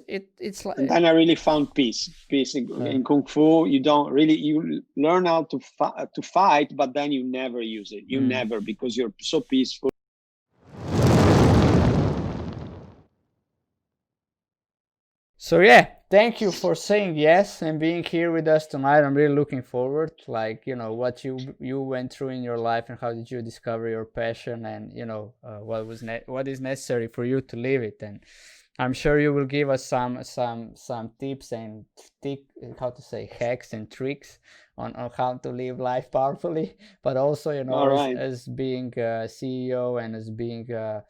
it's like, And then I really found peace in kung fu. You don't really, you learn how to fight, but then you never use it. You never, because you're so peaceful. so yeah, thank you for saying yes and being here with us tonight. I'm really looking forward, like, what you went through in your life and how did you discover your passion, and what is necessary for you to live it. And I'm sure you will give us some tips and how to say, hacks and tricks on how to live life powerfully. But also, All right. as being a CEO and as being a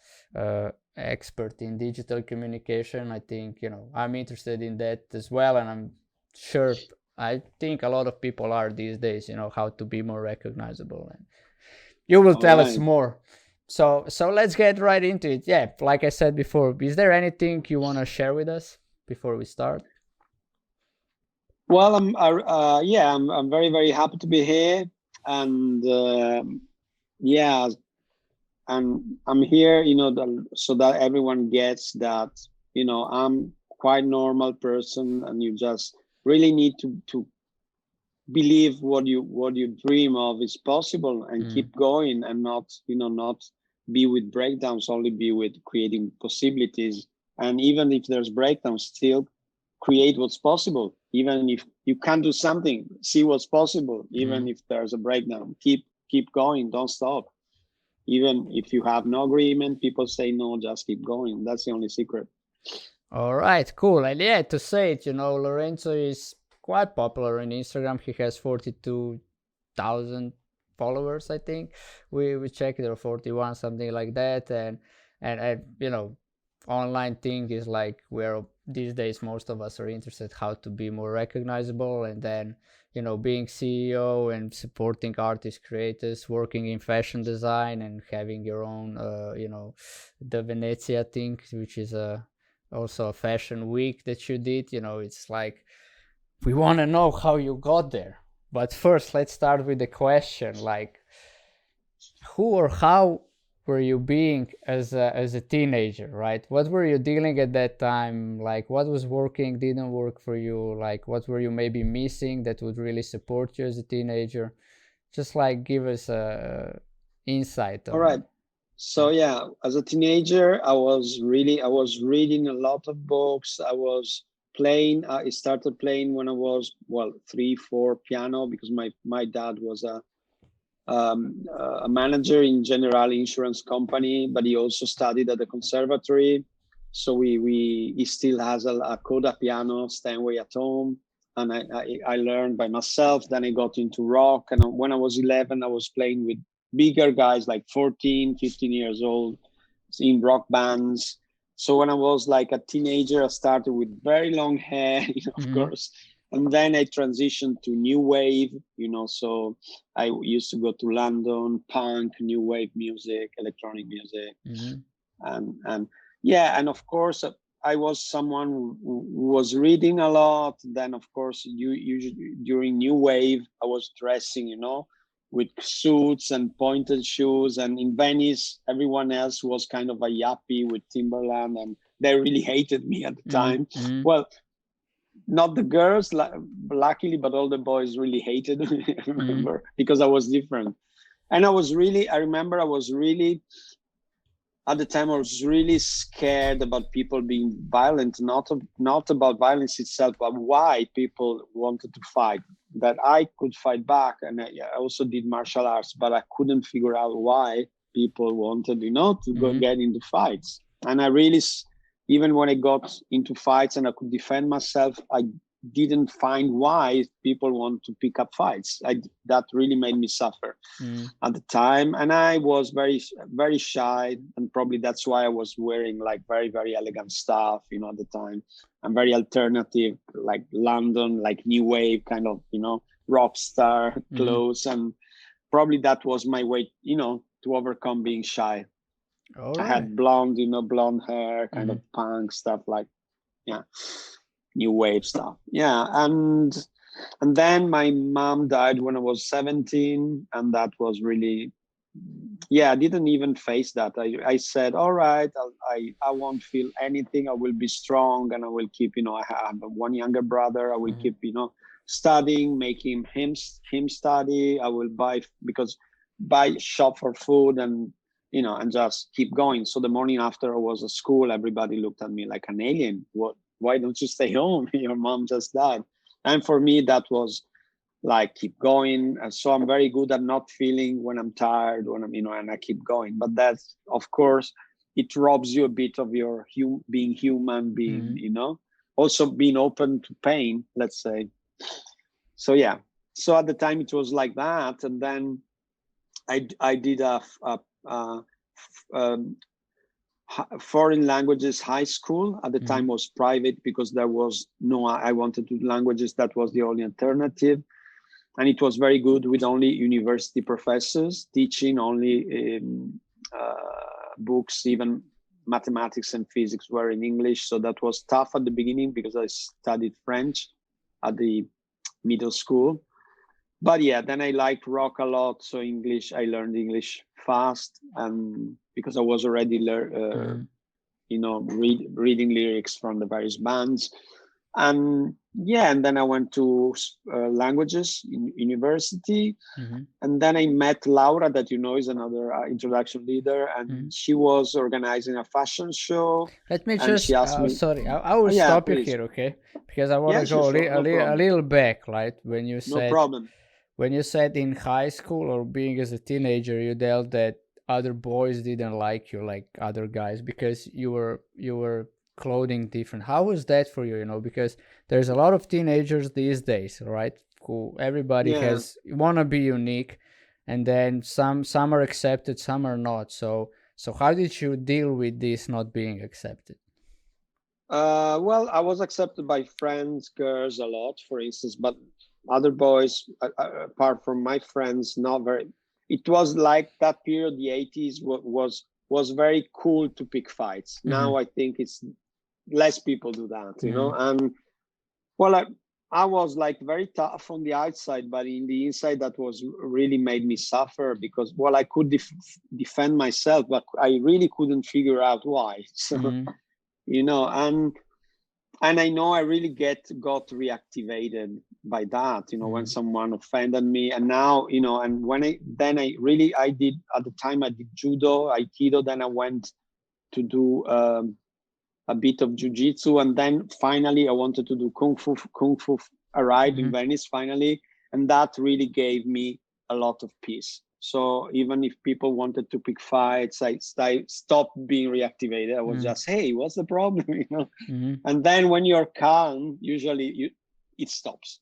expert in digital communication, I think, I'm interested in that as well, and I'm sure, I think a lot of people are these days, how to be more recognizable, and you will All tell us right. more. So let's get right into it. Yeah, like I said before, is there anything you want to share with us before we start? Well, yeah, I'm very, very happy to be here. And yeah, and I'm here, so that everyone gets that, I'm quite normal person, and you just really need to believe what you dream of is possible, and keep going, and not be with breakdowns, only be with creating possibilities. And even if there's breakdowns, still create what's possible. Even if you can't do something, see what's possible. Even if there's a breakdown, keep going, don't stop. Even if you have no agreement, people say no, just keep going. That's the only secret. All right, cool. And yeah, to say it, Lorenzo is quite popular on Instagram. He has 42,000 followers, I think. We checked, there 41, something like that. And online thing is like, where these days most of us are interested how to be more recognizable, and then being CEO and supporting artists, creators, working in fashion design, and having your own the Venezia thing, which is also a fashion week that you did. It's like, we want to know how you got there. But first, let's start with the question, like, who or how were you being as a teenager, right? What were you dealing at that time? Like, what was working, didn't work for you? Like, what were you maybe missing that would really support you as a teenager? Just like, give us a insight All right. on. So yeah, as a teenager, I was reading a lot of books. I was playing. I started playing when I was, well, 3, 4, piano, because my dad was a manager in general insurance company, but he also studied at the conservatory. So he still has a coda piano Steinway at home, and I learned by myself. Then I got into rock, and when I was 11, I was playing with bigger guys, like 14, 15 years old, in rock bands. So when I was like a teenager, I started with very long hair, of Mm-hmm. course, and then I transitioned to new wave, so I used to go to London, punk, new wave music, electronic music, Mm-hmm. and yeah, and of course I was someone who was reading a lot. Then of course, during new wave, I was dressing, with suits and pointed shoes. And in Venice, everyone else was kind of a yuppie with Timberland, and they really hated me at the time. Mm-hmm. Well, not the girls, luckily, but all the boys really hated me. I Mm-hmm. remember, because I was different. And I remember I was really, at the time, I was really scared about people being violent, not about violence itself, but why people wanted to fight. That I could fight back, and I also did martial arts, but I couldn't figure out why people wanted, to go Mm-hmm. get into fights. And I really, even when I got into fights and I could defend myself, I didn't find why people want to pick up fights. That really made me suffer Mm-hmm. at the time. And I was very, very shy, and probably that's why I was wearing like very, very elegant stuff, at the time, and very alternative, like London, like new wave kind of, rock star Mm-hmm. clothes. And probably that was my way, to overcome being shy. All I right. had blonde hair, kind Mm-hmm. of punk stuff, like, yeah, new wave stuff. Yeah. And then my mom died when I was 17, and that was really yeah, I didn't even face that. I said, all right, I won't feel anything. I will be strong, and I will keep, I have one younger brother. I will keep, studying, making him study. I will buy shop for food, and and just keep going. So the morning after I was at school, everybody looked at me like an alien. Why don't you stay home? Your mom just died. And for me, that was like, keep going. And so I'm very good at not feeling when I'm tired, when I'm, and I keep going. But that's, of course, it robs you a bit of your being human, also being open to pain, let's say. So yeah, so at the time it was like that. And then I did a um, foreign languages high school. At the time was private, because there was I wanted to do languages. That was the only alternative. And it was very good, with only university professors teaching, only books, even mathematics and physics were in English. So that was tough at the beginning, because I studied French at the middle school. But yeah, then I liked rock a lot. So English, I learned English fast, and because I was already reading lyrics from the various bands. And yeah, and then I went to languages in university. And then I met Laura, that is another introduction leader, and she was organizing a fashion show. Let me and just she asked me, sorry, I will stop you here, okay? Because I want to go a little back, right? When you said, no problem. When you said in high school or being as a teenager, you dealt that other boys didn't like you like other guys because you were clothing different. How was that for you? Because there's a lot of teenagers these days, right? Who everybody want to be unique, and then some are accepted, some are not. So how did you deal with this not being accepted? Well, I was accepted by friends, girls a lot, for instance, but other boys, apart from my friends, not very. It was like that period, the 80s was very cool to pick fights. Now I think it's less people do that, and well, I was like very tough on the outside, but in the inside, that was really made me suffer, because, well, I could defend myself, but I really couldn't figure out why. So, and I know I really got reactivated by that, when someone offended me. And now, and when I did, at the time I did judo, aikido, then I went to do a bit of jiu-jitsu, and then finally I wanted to do kung fu arrived in Venice finally, and that really gave me a lot of peace. So even if people wanted to pick fights, I stopped being reactivated. I was just, hey, what's the problem? And then when you're calm, usually it stops.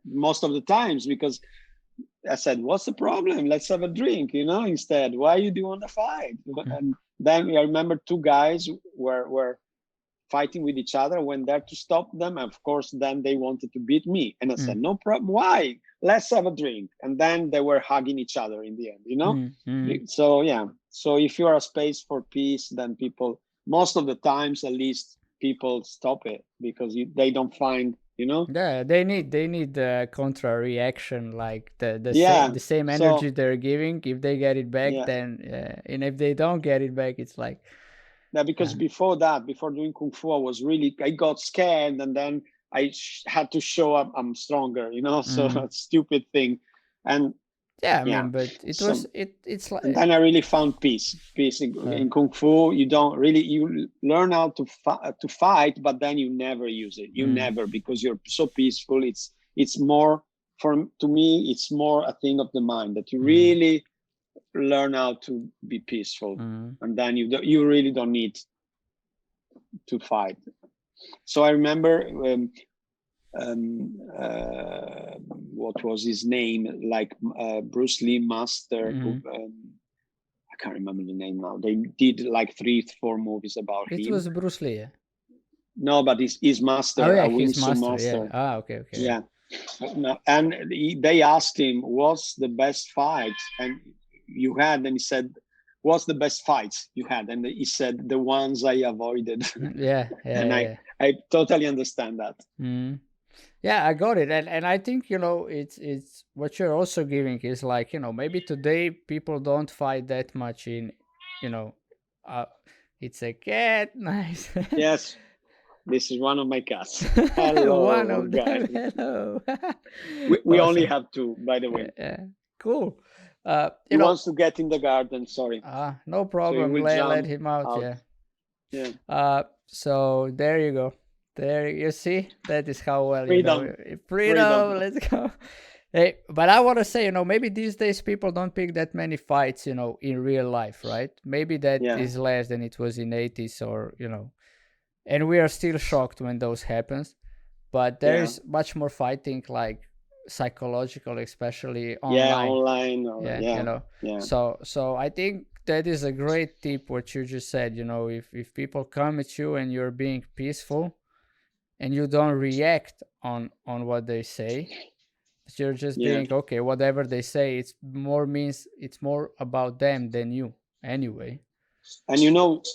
Most of the times, because I said, what's the problem? Let's have a drink, instead. Why do you want to fight? And then I remember two guys were fighting with each other. I went there to stop them. And of course, then they wanted to beat me. And I said, no problem. Why? Let's have a drink. And then they were hugging each other in the end, So, yeah. So if you're a space for peace, then people, most of the times, at least, people stop it, because they don't find, Yeah, they need the contra reaction, like the same energy they're giving. If they get it back, then and if they don't get it back, it's like, because before doing kung fu, I got scared, and then I had to show up I'm stronger, so a stupid thing. And I mean, but it's like, and then I really found peace in kung fu. You learn how to fight, but then you never use it. Never, because you're so peaceful. It's more, to me, it's more a thing of the mind, that you really learn how to be peaceful, and then you really don't need to fight. So I remember what was his name, like Bruce Lee master, who, I can't remember the name now. They did like 3-4 movies about him. It was Bruce Lee. No, but his master. Oh yeah, his master. Yeah. Okay. Yeah. And they asked him, what's the best fight and you had? And he said, what's the best fights you had? And he said, the ones I avoided. Yeah. And I totally understand that. Yeah, I got it. And I think, it's what you're also giving is like, maybe today people don't fight that much in, you know, uh, it's a cat, nice. Yes, this is one of my cats. Hello, One of guys. them, hello. We only Awesome. have two, by the way. Yeah, cool. He wants to get in the garden. Sorry, No so he problem. will Let jump him out. out. Yeah. Yeah, So there you go. There you see. That is how well freedom, freedom. freedom. Let's go. Hey, but I want to say, maybe these days people don't pick that many fights, in real life, right? Maybe that Yeah, is less than it was in 80s, or and we are still shocked when those happens. But there yeah, is much more fighting, like psychological, especially yeah. online. Online, or Yeah, yeah, yeah, so I think that is a great tip what you just said. If people come at you and you're being peaceful and you don't react on what they say, but you're just yeah. being okay, whatever they say, it's more about them than you anyway. And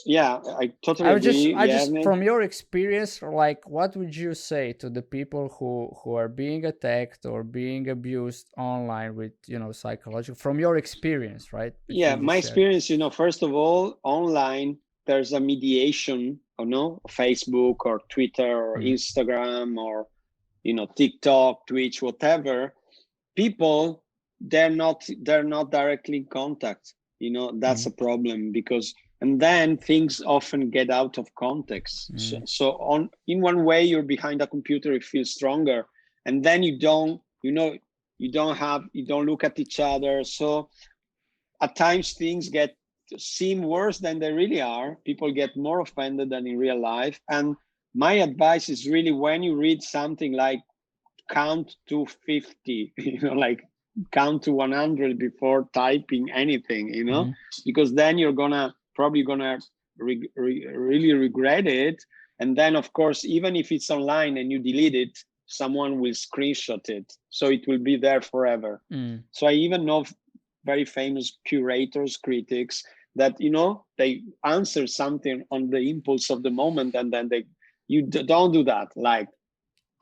yeah, I totally I agree, just Erne. from your experience, like, what would you say to the people who are being attacked or being abused online with, psychological, from your experience, right? Which Yeah, you just my shared. experience, first of all, online, there's a mediation, Facebook or Twitter or Mm, Instagram or, TikTok, Twitch, whatever. People, they're not directly in contact. That's mm, a problem, because, and then things often get out of context. So, mm, so on in one way, you're behind a computer, you feel stronger, and then you don't look at each other. So at times things seem worse than they really are. People get more offended than in real life. And my advice is really, when you read something like count to 50, like count to 100 before typing anything, mm, because then you're probably gonna really regret it. And then, of course, even if it's online and you delete it, someone will screenshot it, so it will be there forever. mm. So I even know very famous curators, critics, that they answer something on the impulse of the moment, and then don't do that. Like,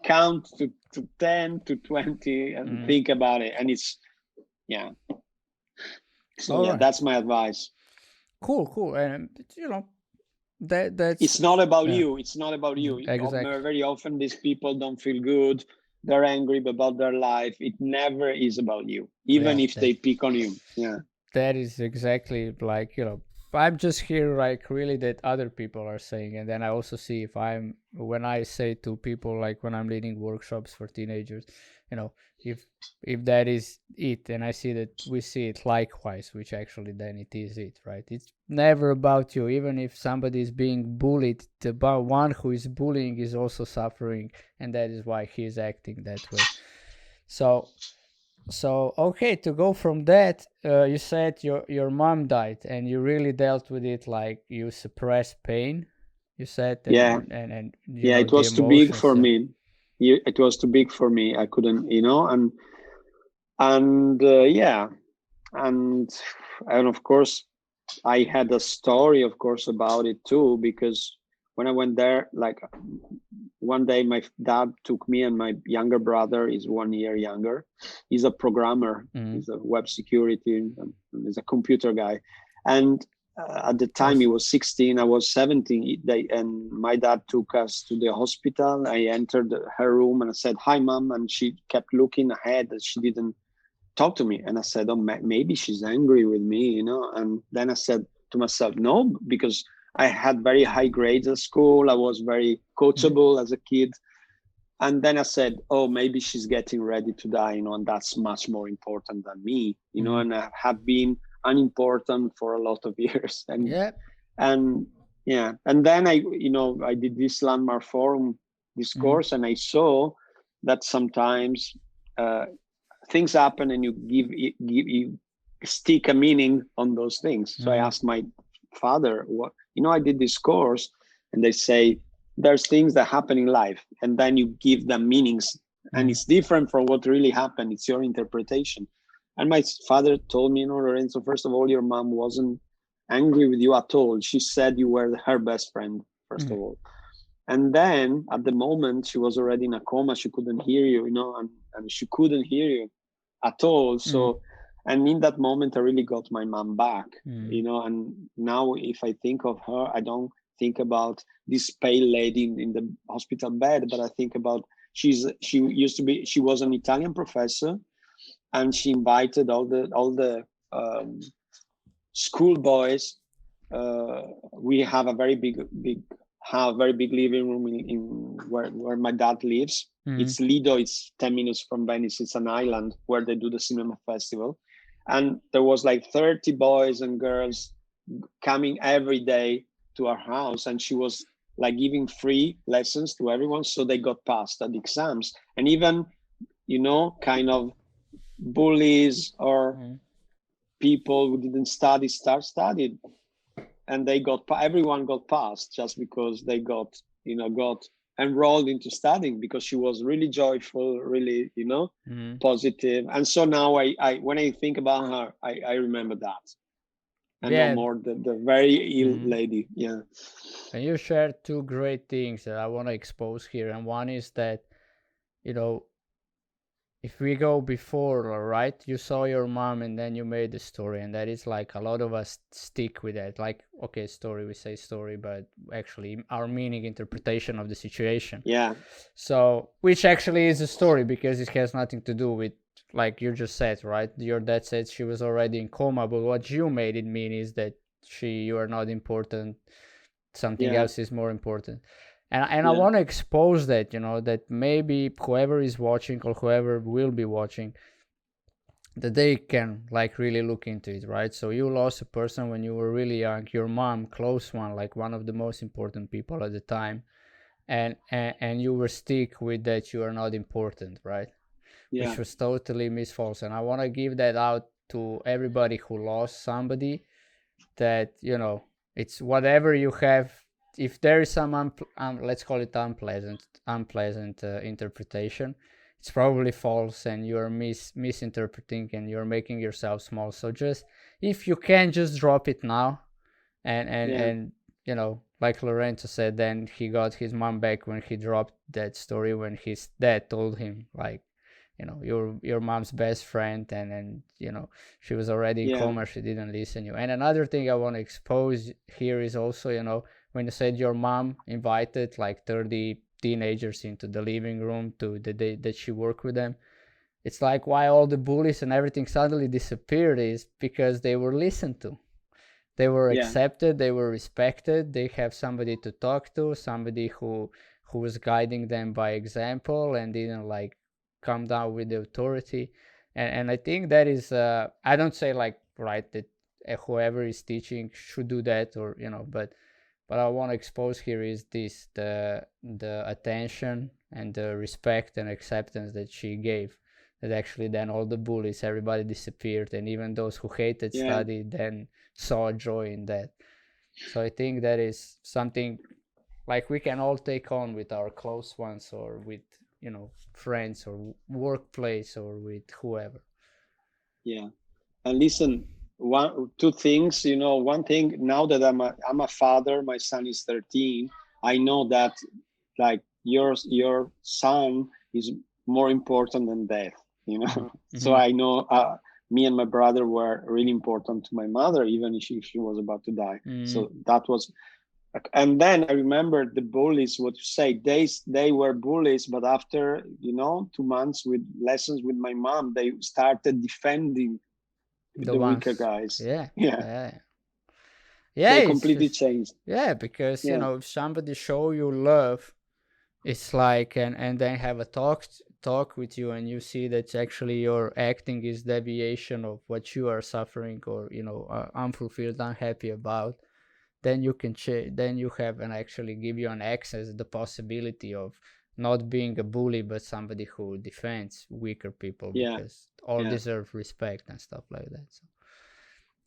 count to 10 to 20 and Mm. think about it. And it's, yeah. So All yeah, right. that's my advice. Cool. And that's It's not about yeah, you. It's not about you. exactly. Very often these people don't feel good. They're angry about their life. It never is about you, even Yeah, if they pick on you. Yeah. that is exactly like, I'm just here like really that other people are saying, and then I also see if when I say to people, like when I'm leading workshops for teenagers, you know if that is it, and I see that we see it likewise, which actually then it is it, right? It's never about you. Even if somebody is being bullied, the one who is bullying is also suffering, and that is why he is acting that way. So okay, to go from that, you said your mom died, and you really dealt with it, like you suppressed pain. You said, Yeah. and Yeah. It the was too big emotions. for Yeah. me. It was too big for me. I couldn't, and yeah. And of course, I had a story, of course, about it too, because when I went there, like, one day my dad took me and my younger brother, is 1 year younger. He's a programmer. Mm. He's a web security, and he's a computer guy. And at the time he Awesome. was 16, I was 17. And my dad took us to the hospital. I entered her room and I said, "Hi, mom." And she kept looking ahead, and she didn't talk to me. And I said, "Oh, maybe she's angry with me." And then I said to myself, no, because I had very high grades at school. I was very Mm. coachable as a kid. And then I said, "Oh, maybe she's getting ready to die, and that's much more important than me, Mm. and I have been unimportant for a lot of years." Yeah. And yeah. And then I did this landmark forum, this Mm. course, and I saw that sometimes uh, things happen, and you stick a meaning on those things. So I Mm. asked my father, I did this course, and they say there's things that happen in life, and then you give them meanings, and Mm. it's different from what really happened. It's your interpretation. And my father told me, "Lorenzo, first of all, your mom wasn't angry with you at all. She said you were her best friend, first Mm. of all. And then at the moment she was already in a coma, she couldn't hear you, and she couldn't hear you at all. So, and in that moment, I really got my mom back, and now if I think of her, I don't think about this pale lady in the hospital bed, but I think about she was an Italian professor, and she invited all the schoolboys. We have a very big living room in where my dad lives. It's Lido. It's 10 minutes from Venice. It's an island where they do the cinema festival, and there was like 30 boys and girls coming every day to our house, and she was like giving free lessons to everyone, so they got passed at the exams. And even kind of bullies or people who didn't studied, and everyone got passed just because they got enrolled into studying, because she was really joyful, really positive. And so now I when I think about her, I remember that, and no more the very ill lady. Yeah. And you shared two great things that I want to expose here, and one is that if we go before, right, you saw your mom and then you made the story, and that is like a lot of us stick with that, like, okay, story, we say story, but actually our meaning, interpretation of the situation. Yeah. So which actually is a story, because it has nothing to do with, like you just said, right, your dad said she was already in coma, but what you made it mean is that you are not important, something else is more important. And I want to expose that, that maybe whoever is watching or whoever will be watching, that they can like really look into it, right? So you lost a person when you were really young, your mom, close one, like one of the most important people at the time, and you were stick with that you are not important, right? Which was totally misfalse. And I want to give that out to everybody who lost somebody, that it's whatever you have. If there is some let's call it unpleasant interpretation, it's probably false, and you're misinterpreting, and you're making yourself small. So just, if you can, just drop it now, and like Lorenzo said, then he got his mom back when he dropped that story, when his dad told him, like, your mom's best friend, and she was already in coma, she didn't listen to you. And another thing I want to expose here is also, when you said your mom invited like 30 teenagers into the living room to the day that she worked with them, it's like why all the bullies and everything suddenly disappeared is because they were listened to. They were accepted, they were respected, they have somebody to talk to, somebody who was guiding them by example, and didn't like come down with the authority. And I think that is I don't say like, right, that whoever is teaching should do that, or but I want to expose here is this, the attention and the respect and acceptance that she gave, that actually then all the bullies, everybody disappeared, and even those who hated study then saw joy in that. So I think that is something like we can all take on with our close ones, or with friends, or workplace, or with whoever. And listen, two things. One thing, now that I'm a father, my son is 13, I know that like your son is more important than death. So I know me and my brother were really important to my mother, even if she was about to die. So that was. And then I remember the bullies, what you say, they were bullies, but after 2 months with lessons with my mom, they started defending the weaker guys. They completely changed. Because if somebody show you love, it's like, and then have a talk with you, and you see that actually your acting is deviation of what you are suffering, or unfulfilled, unhappy about, then you can then you have, and actually give you an access, the possibility of not being a bully, but somebody who defends weaker people, because all deserve respect and stuff like that.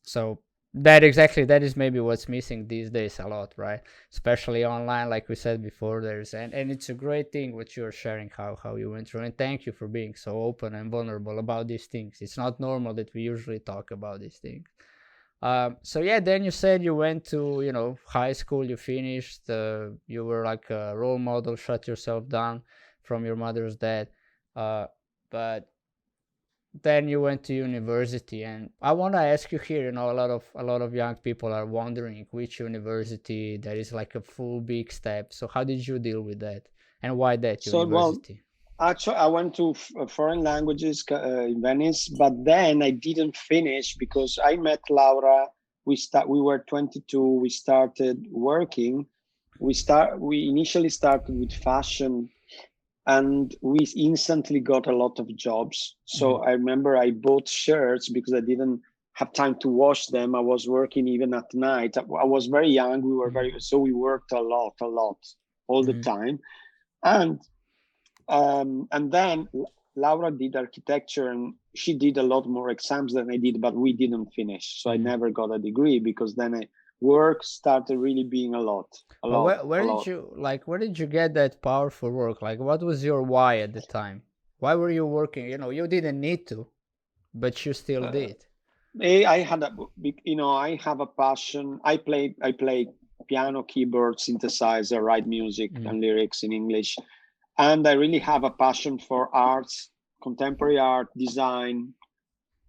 So that is maybe what's missing these days a lot, right? Especially online, like we said before. And it's a great thing what you're sharing, how you went through, and thank you for being so open and vulnerable about these things. It's not normal that we usually talk about these things. So yeah, then you said you went to, high school, you finished, you were like a role model, shut yourself down from your mother's death. But then you went to university, and I want to ask you here, a lot of young people are wondering which university that is like a full big step. So how did you deal with that, and why that So, well, university? actually, I went to foreign languages in Venice, but then I didn't finish because I met Laura. We were 22. We started working. We initially started with fashion, and we instantly got a lot of jobs. So I remember I bought shirts because I didn't have time to wash them. I was working even at night. I was very young. So we worked a lot, all the time. And then Laura did architecture, and she did a lot more exams than I did, but we didn't finish. So I never got a degree because then work started really being a lot. Where did you get that power for work? Like, what was your why at the time? Why were you working? You didn't need to, but you still did. I have a passion. I play piano, keyboard, synthesizer, write music and lyrics in English. And I really have a passion for arts, contemporary art, design,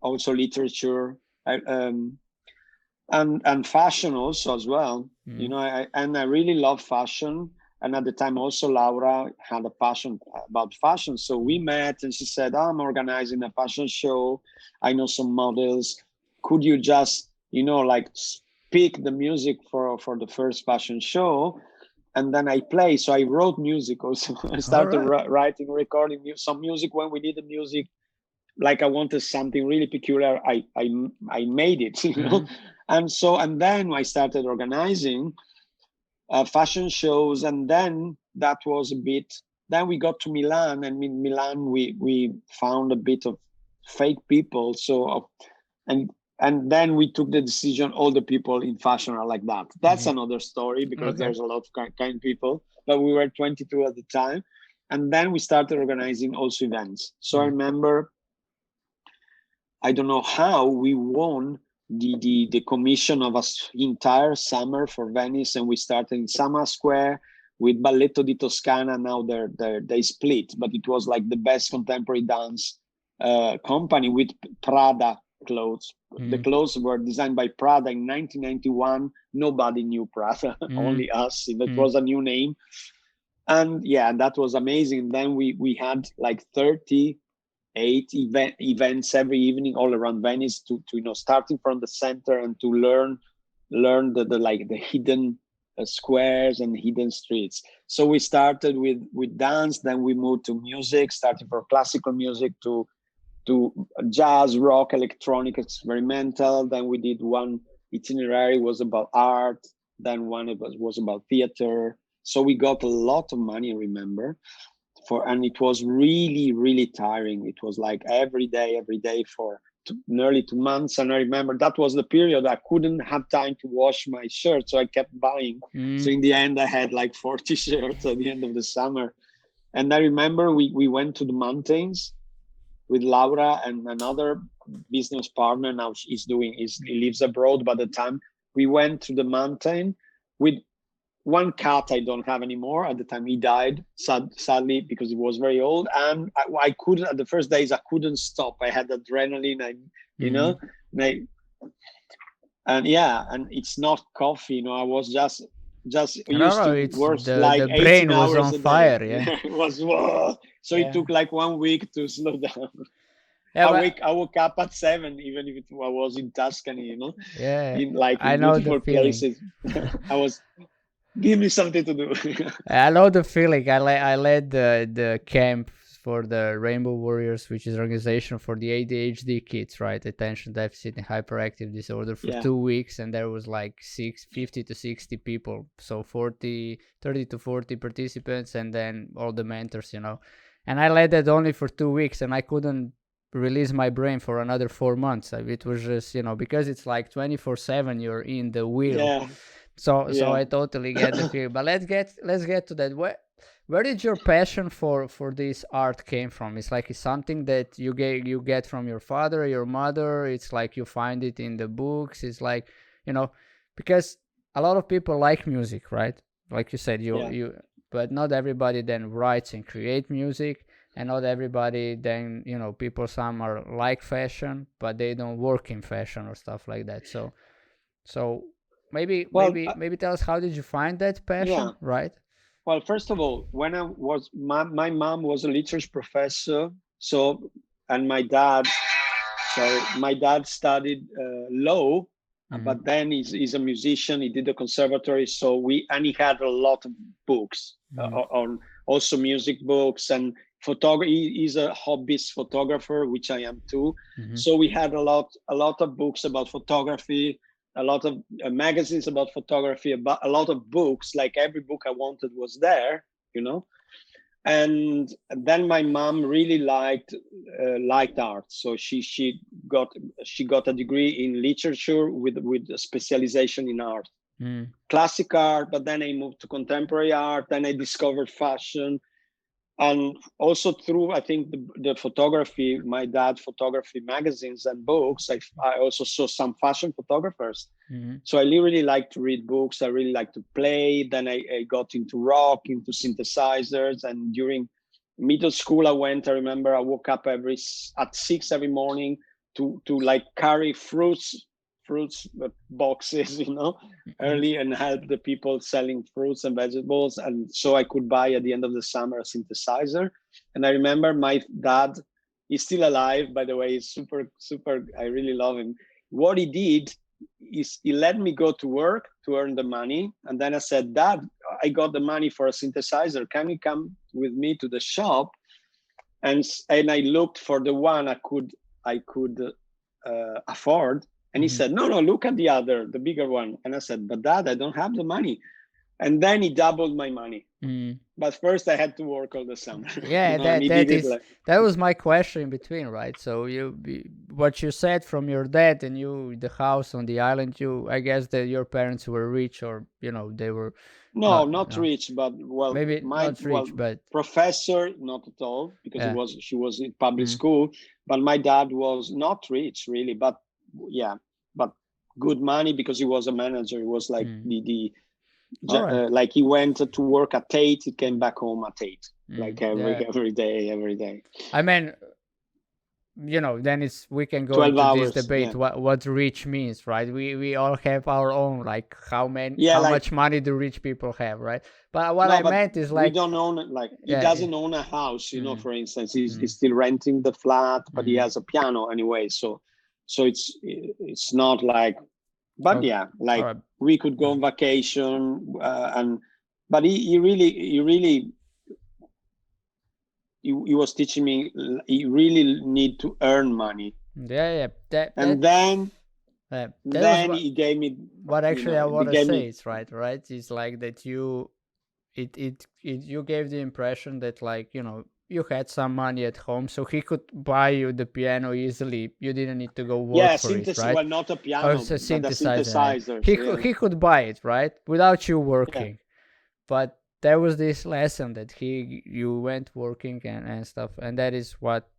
also literature, and fashion also as well. I really love fashion. And at the time also Laura had a passion about fashion. So we met and she said, I'm organizing a fashion show. I know some models. Could you just, pick the music for the first fashion show? And then I play. So I wrote music also. I started writing, recording some music when we needed music. Like I wanted something really peculiar. I made it, And then I started organizing fashion shows. And then that was a bit, then we got to Milan, and in Milan, we found a bit of fake people. So, and then we took the decision, all the people in fashion are like that. That's another story because there's a lot of kind people, but we were 22 at the time. And then we started organizing also events. So I remember, I don't know how we won the commission of an entire summer for Venice. And we started in Sama Square with Balletto di Toscana. Now they split, but it was like the best contemporary dance company with Prada clothes. The clothes were designed by Prada in 1991. Nobody knew Prada, only us. It was a new name. And yeah, that was amazing. Then we had like 38 events every evening all around Venice to starting from the center and to learn the hidden squares and hidden streets. So we started with dance, then we moved to music, starting from classical music to jazz, rock, electronic, experimental. Then we did one itinerary was about art. Then one was about theater. So we got a lot of money, I remember, and it was really, really tiring. It was like every day for nearly 2 months. And I remember that was the period I couldn't have time to wash my shirt. So I kept buying. So in the end, I had like 40 shirts at the end of the summer. And I remember we went to the mountains with Laura and another business partner. Now he lives abroad, but at the time we went to the mountain with one cat I don't have anymore. At the time he died, sadly, because he was very old. And I couldn't, at the first days, I couldn't stop. I had adrenaline, and it's not coffee, I was just used to work like the 18 brain was hours on a day. fire. Yeah. It was, whoa. So it took like 1 week to slow down. Yeah, I woke up at 7, even if I was in Tuscany, yeah, in I know the beautiful feeling. places. I was, give me something to do. I know the feeling. I led the camp for the Rainbow Warriors, which is an organization for the ADHD kids, right? Attention deficit and hyperactive disorder, for 2 weeks, and there was like 50 to 60 people, so 30 to 40 participants, and then all the mentors, And I led that only for 2 weeks, and I couldn't release my brain for another 4 months. It was just, because it's like 24/7, you're in the wheel. Yeah. So I totally get the feeling. But let's get to that. where did your passion for this art came from? It's like it's something that you get from your father, your mother. It's like you find it in the books. It's like, because a lot of people like music, right? Like you said, Yeah. but not everybody then writes and create music, and not everybody then, people, some are like fashion, but they don't work in fashion or stuff like that. So maybe Well, maybe tell us, how did you find that yeah. passion, right? Well, first of all, when I was my mom was a literature professor, so and my dad studied law, but then he's a musician. He did the conservatory, so and he had a lot of books on also music books and photography. He's a hobbyist photographer, which I am too. So we had a lot of books about photography, a lot of magazines about photography, about a lot of books. Like every book I wanted was there, And then my mom really liked art, so she got a degree in literature with a specialization in art, classic art. But then I moved to contemporary art. Then I discovered fashion, and also through, I think, the photography, my dad photography magazines and books, I also saw some fashion photographers. So I really like to read books. I really like to play. Then I got into rock, into synthesizers. And during middle school, I remember I woke up at 6 every morning to like carry fruits boxes, early, and help the people selling fruits and vegetables. And so I could buy at the end of the summer a synthesizer. And I remember my dad, he's still alive, by the way. He's super, I really love him. What he did is he let me go to work to earn the money. And then I said, Dad, I got the money for a synthesizer. Can you come with me to the shop? And I looked for the one I could afford. And he said, no, look at the bigger one. And I said, but Dad, I don't have the money. And then he doubled my money. But first I had to work all the summer. Yeah, that was my question in between, right? So what you said from your dad, and the house on the island, I guess that your parents were rich, or they were not rich, but maybe not rich, but professor, not at all, because she was in public school. But my dad was not rich really, but but good money, because he was a manager. He was like like he went to work at 8, he came back home at 8, like every day. I mean, then we can go into hours, this debate, what rich means, right? We all have our own, like, how much money do rich people have, right? But what I meant is, like, we don't own it. Like, he doesn't own a house, for instance. He's still renting the flat, but he has a piano anyway. So it's not like, but we could go on vacation, but he was teaching me you really need to earn money. Then he gave me what actually I want to say. It's right. It's like that you gave the impression that, like, you had some money at home, so he could buy you the piano easily. You didn't need to go work for it, right? Well, not a piano, but a synthesizer. He could buy it, right, without you working. But there was this lesson that you went working and stuff, and that is what.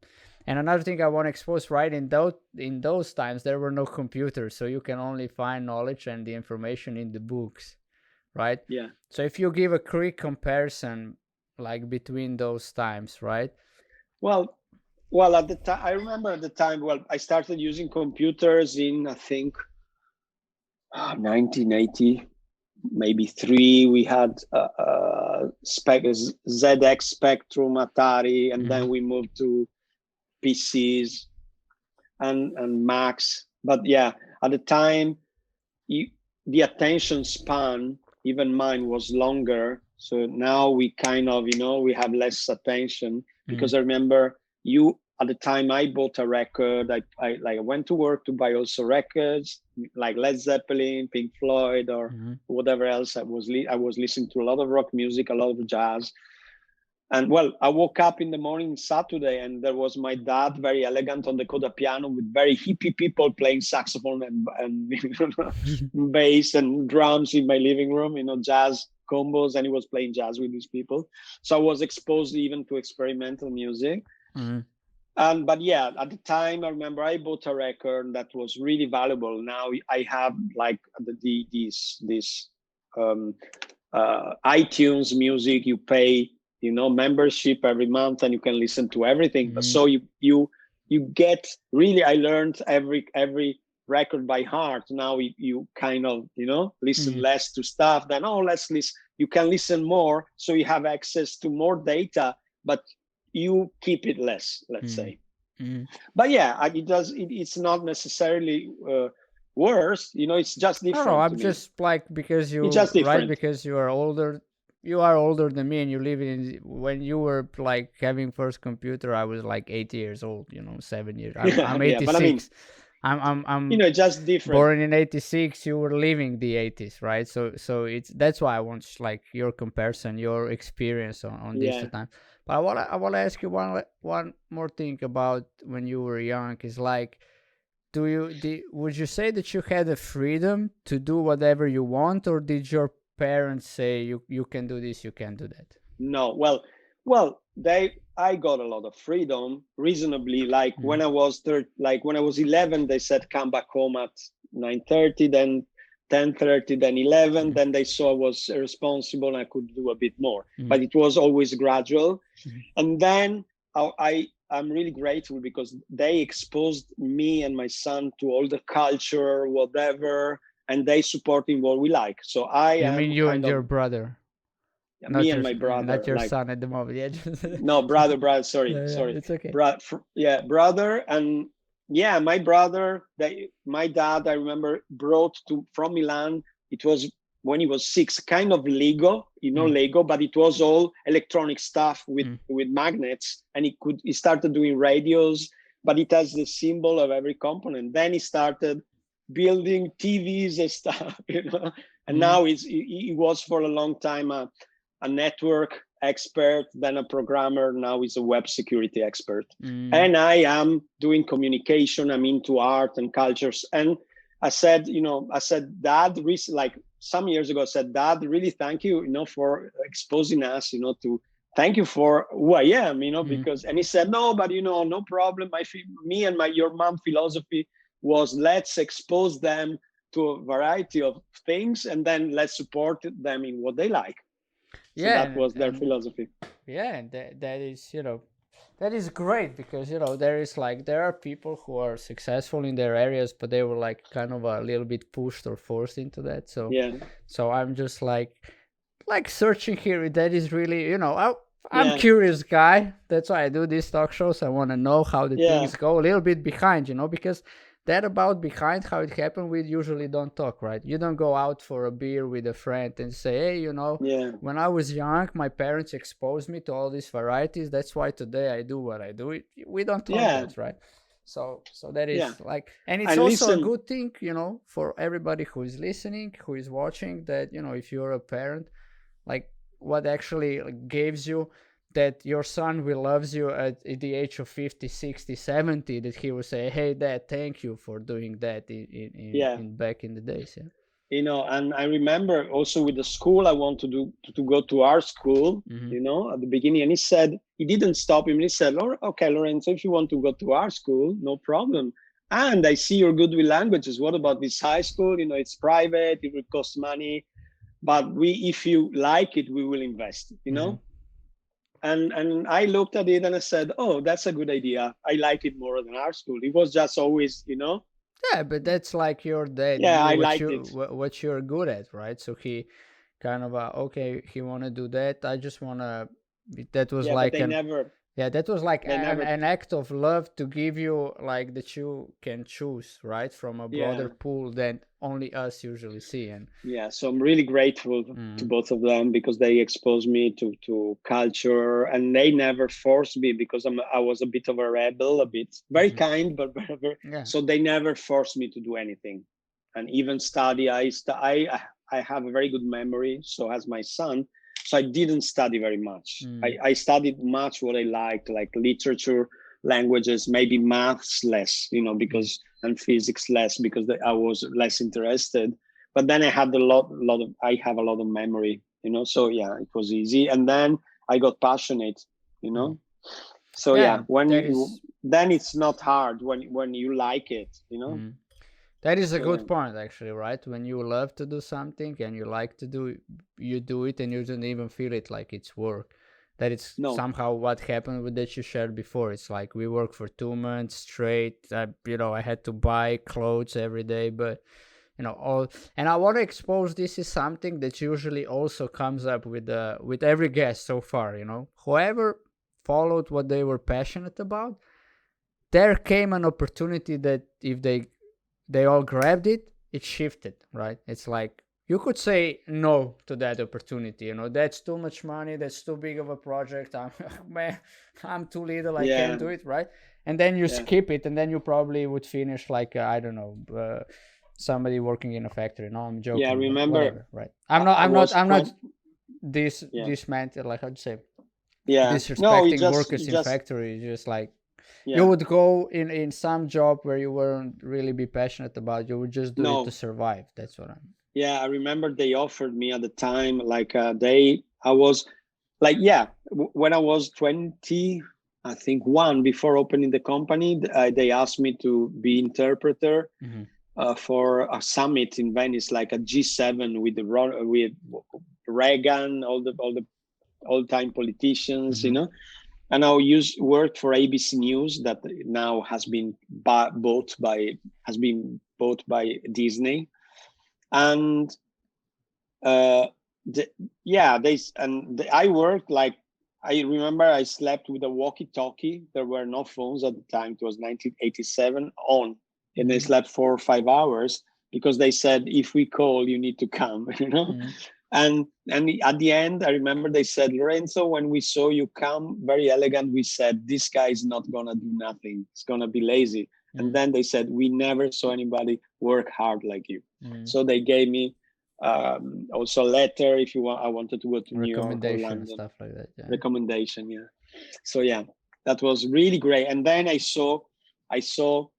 And another thing I want to expose, right? In those times, there were no computers, so you can only find knowledge and the information in the books, right? Yeah. So if you give a quick comparison, like, between those times, right? Well, at the time, I remember at the time, I started using computers in, I think, 1980, maybe 3. We had ZX Spectrum, Atari, and then we moved to PCs and Macs. But at the time, the attention span, even mine, was longer. So now we kind of, we have less attention, because I remember at the time I bought a record. I went to work to buy also records like Led Zeppelin, Pink Floyd, or whatever else. I was listening to a lot of rock music, a lot of jazz. And I woke up in the morning Saturday, and there was my dad, very elegant, on the coda piano, with very hippie people playing saxophone and bass and drums in my living room, jazz combos, and he was playing jazz with these people. So I was exposed even to experimental music. Mm. But yeah, at the time, I remember I bought a record that was really valuable. Now I have like this iTunes music. You pay, membership every month, and you can listen to everything. Mm. So you get really. I learned every record by heart. Now you kind of listen less to stuff. Then let's listen. You can listen more, so you have access to more data, but you keep it less, let's say. But yeah, it's not necessarily worse, it's just different. No, I'm just like, because it's just different. because you are older than me, and you live in, when you were like having first computer, I was like 8 years old, 7 years. I'm 86. Yeah, but I mean, I'm just different. Born in 86, you were living the 80s, right? So that's why I want like your comparison, your experience on this time. But I want to ask you one more thing about when you were young. Is like, would you say that you had the freedom to do whatever you want, or did your parents say you can do this, you can do that? No, well, I got a lot of freedom, reasonably. Like when I was 11, they said come back home at 9:30, then 10:30, then 11. Then they saw I was responsible and I could do a bit more. But it was always gradual. And then I'm really grateful because they exposed me and my son to all the culture, whatever, and they supporting what we like. So You mean you and your brother? Me and my brother, not your son at the moment. Yeah. No, brother. Sorry. It's okay. Brother, and yeah, my brother. My dad, I remember, brought from Milan. It was when he was 6, kind of Lego, Lego, but it was all electronic stuff with magnets, and he started doing radios, but it has the symbol of every component. Then he started building TVs and stuff, and now he was for a long time a network expert, then a programmer. Now he's a web security expert. And I am doing communication. I'm into art and cultures. And I said, Dad, like some years ago, I said, Dad, really thank you, for exposing us, to thank you for who I am, because, and he said, no, but, no problem. Me and your mom philosophy was, let's expose them to a variety of things, and then let's support them in what they like. So that was their philosophy. Yeah, and that is, that is great, because there are people who are successful in their areas, but they were like kind of a little bit pushed or forced into that. So so I'm just like searching here. That is really, I'm curious guy. That's why I do these talk shows. I want to know how the things go, a little bit behind, because that about behind how it happened, we usually don't talk, right? You don't go out for a beer with a friend and say, hey, when I was young, my parents exposed me to all these varieties. That's why today I do what I do. We don't talk that, right? So that is like, and it's also a good thing, for everybody who is listening, who is watching, that, if you're a parent, like what actually gives you that your son will loves you at the age of 50, 60, 70, that he will say, hey, Dad, thank you for doing that in back in the days. And I remember also with the school, I want to go to our school, at the beginning. And he didn't stop him. He said, okay, Lorenzo, if you want to go to our school, no problem. And I see you're good with languages. What about this high school? It's private, it will cost money. But if you like it, we will invest, And I looked at it and I said, oh, that's a good idea. I like it more than our school. It was just always, Yeah, but that's like your dad. Yeah, I liked it. What you're good at, right? So he kind of, okay, he want to do that. I just want to, that was like that was like an act of love to give you, like, that you can choose, right, from a broader pool than only us usually see. And so I'm really grateful to both of them, because they exposed me to culture, and they never forced me, because I was a bit of a rebel, a bit very kind, but very, so they never forced me to do anything. And even study, I have a very good memory, so has my son. So I didn't study very much. I studied much what I liked, like literature, languages, maybe maths less, because, and physics less, because I was less interested. But then I had I have a lot of memory, So yeah, it was easy. And then I got passionate, so yeah, Yeah, when that you is. then it's not hard when you like it. That is a So yeah. good point, actually, right? When you love to do something and you like to do, you do it, and you don't even feel it like it's work. That it's No. somehow what happened with that you shared before. It's like we worked for 2 months straight. I had to buy clothes every day, but all. And I want to expose this is something that usually also comes up with every guest so far. Whoever followed what they were passionate about, there came an opportunity that if they all grabbed it, it shifted, right? It's like you could say no to that opportunity. That's too much money. That's too big of a project. Man, I'm too little. I Yeah. can't do it, right? And then you Yeah. skip it, and then you probably would finish like I don't know, somebody working in a factory. No, I'm joking. Yeah, I But remember whatever, right? I'm I not. was I'm not 20. this Yeah. this man. Like how'd you say? Yeah. No, Disrespecting workers in factories, just like you yeah. would go in some job where you weren't really be passionate about. You would just do it to No. survive. That's what I'm. Yeah, I remember they offered me at the time, like I was like, yeah, when I was 20, I think one, before opening the company, they asked me to be interpreter for a summit in Venice, like a G7 with with Reagan, all the time politicians, And I worked for ABC News, that now has been bought by Disney. And I worked like, I remember I slept with a walkie-talkie. There were no phones at the time. It was 1987 on, and I slept 4 or 5 hours because they said, if we call, you need to come, And at the end, I remember they said, Lorenzo, when we saw you come very elegant, we said, this guy is not gonna do nothing. He's gonna be lazy. And then they said, we never saw anybody work hard like you. So they gave me also a letter if you want. I wanted to go to New York or London. Stuff like that. Yeah. Recommendation, yeah. So yeah, that was really great. And then I saw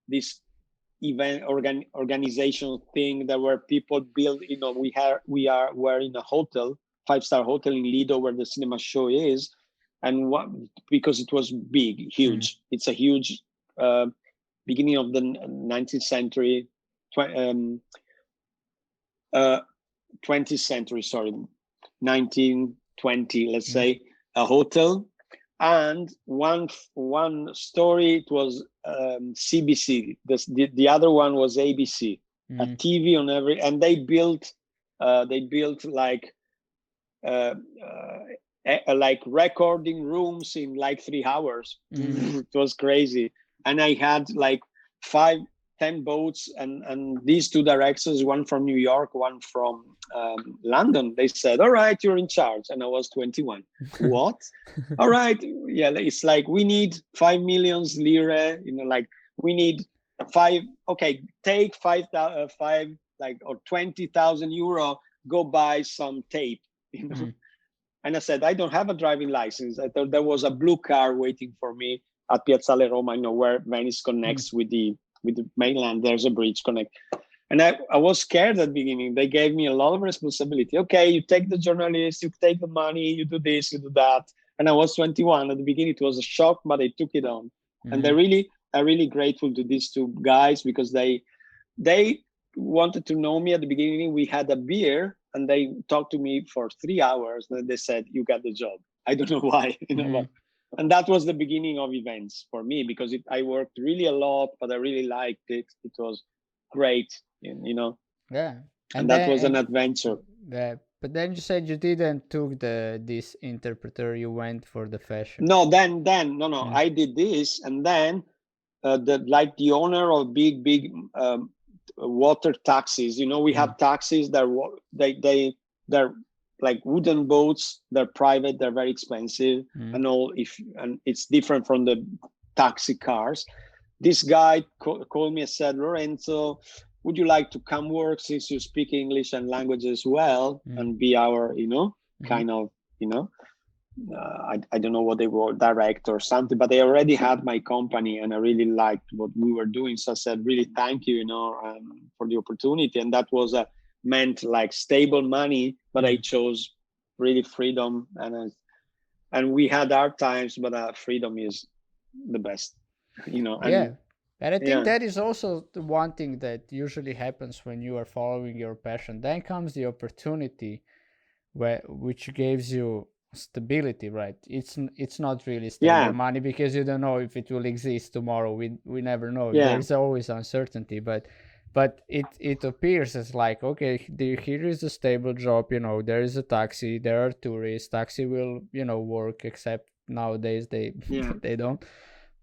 this event organizational thing that where people build. We're in a hotel, 5-star hotel in Lido, where the cinema show is, and because it was big, huge. It's a huge beginning of the 19th century. 20th century, sorry, 1920, let's say, a hotel. And one story, it was CBC. The other one was ABC. A TV on every, and they built like recording rooms in like 3 hours. It was crazy. And I had like 5-10 boats, and these two directors, one from New York, one from London, they said, all right, you're in charge. And I was 21. What? All right. Yeah, it's like, we need 5 million lire, like we need take 5 like, or 20,000 euro, go buy some tape, And I said, I don't have a driving license. I thought there was a blue car waiting for me at Piazzale Roma, where Venice connects with the mainland. There's a bridge connect. And I was scared at the beginning. They gave me a lot of responsibility. Okay, you take the journalist, you take the money, you do this, you do that. And I was 21. At the beginning, it was a shock, but I took it on. And I'm really grateful to these two guys, because they wanted to know me at the beginning. We had a beer, and they talked to me for 3 hours. And they said, you got the job. I don't know why, but, and that was the beginning of events for me, because I worked really a lot, but I really liked it. It was great, Yeah. And that was an adventure. But then you said you didn't took this interpreter. You went for the fashion. No, I did this, and then the owner of big water taxis. We have taxis that they're like wooden boats. They're private. They're very expensive, and it's different from the taxi cars. This guy called me and said, Lorenzo, would you like to come work, since you speak English and languages well, and be our, kind of, I don't know what they were, direct or something, but they already had my company, and I really liked what we were doing. So I said, really, thank you, for the opportunity. And that was meant like stable money, but I chose really freedom, and we had our times, but freedom is the best, Yeah. And I think yeah, that is also the one thing that usually happens when you are following your passion. Then comes the opportunity which gives you stability, right? It's not really stable yeah, money because you don't know if it will exist tomorrow. We never know. yeah, There's always uncertainty, but it appears as like, okay, here is a stable job. There is a taxi, there are tourists, taxi will work, except nowadays they yeah, they don't.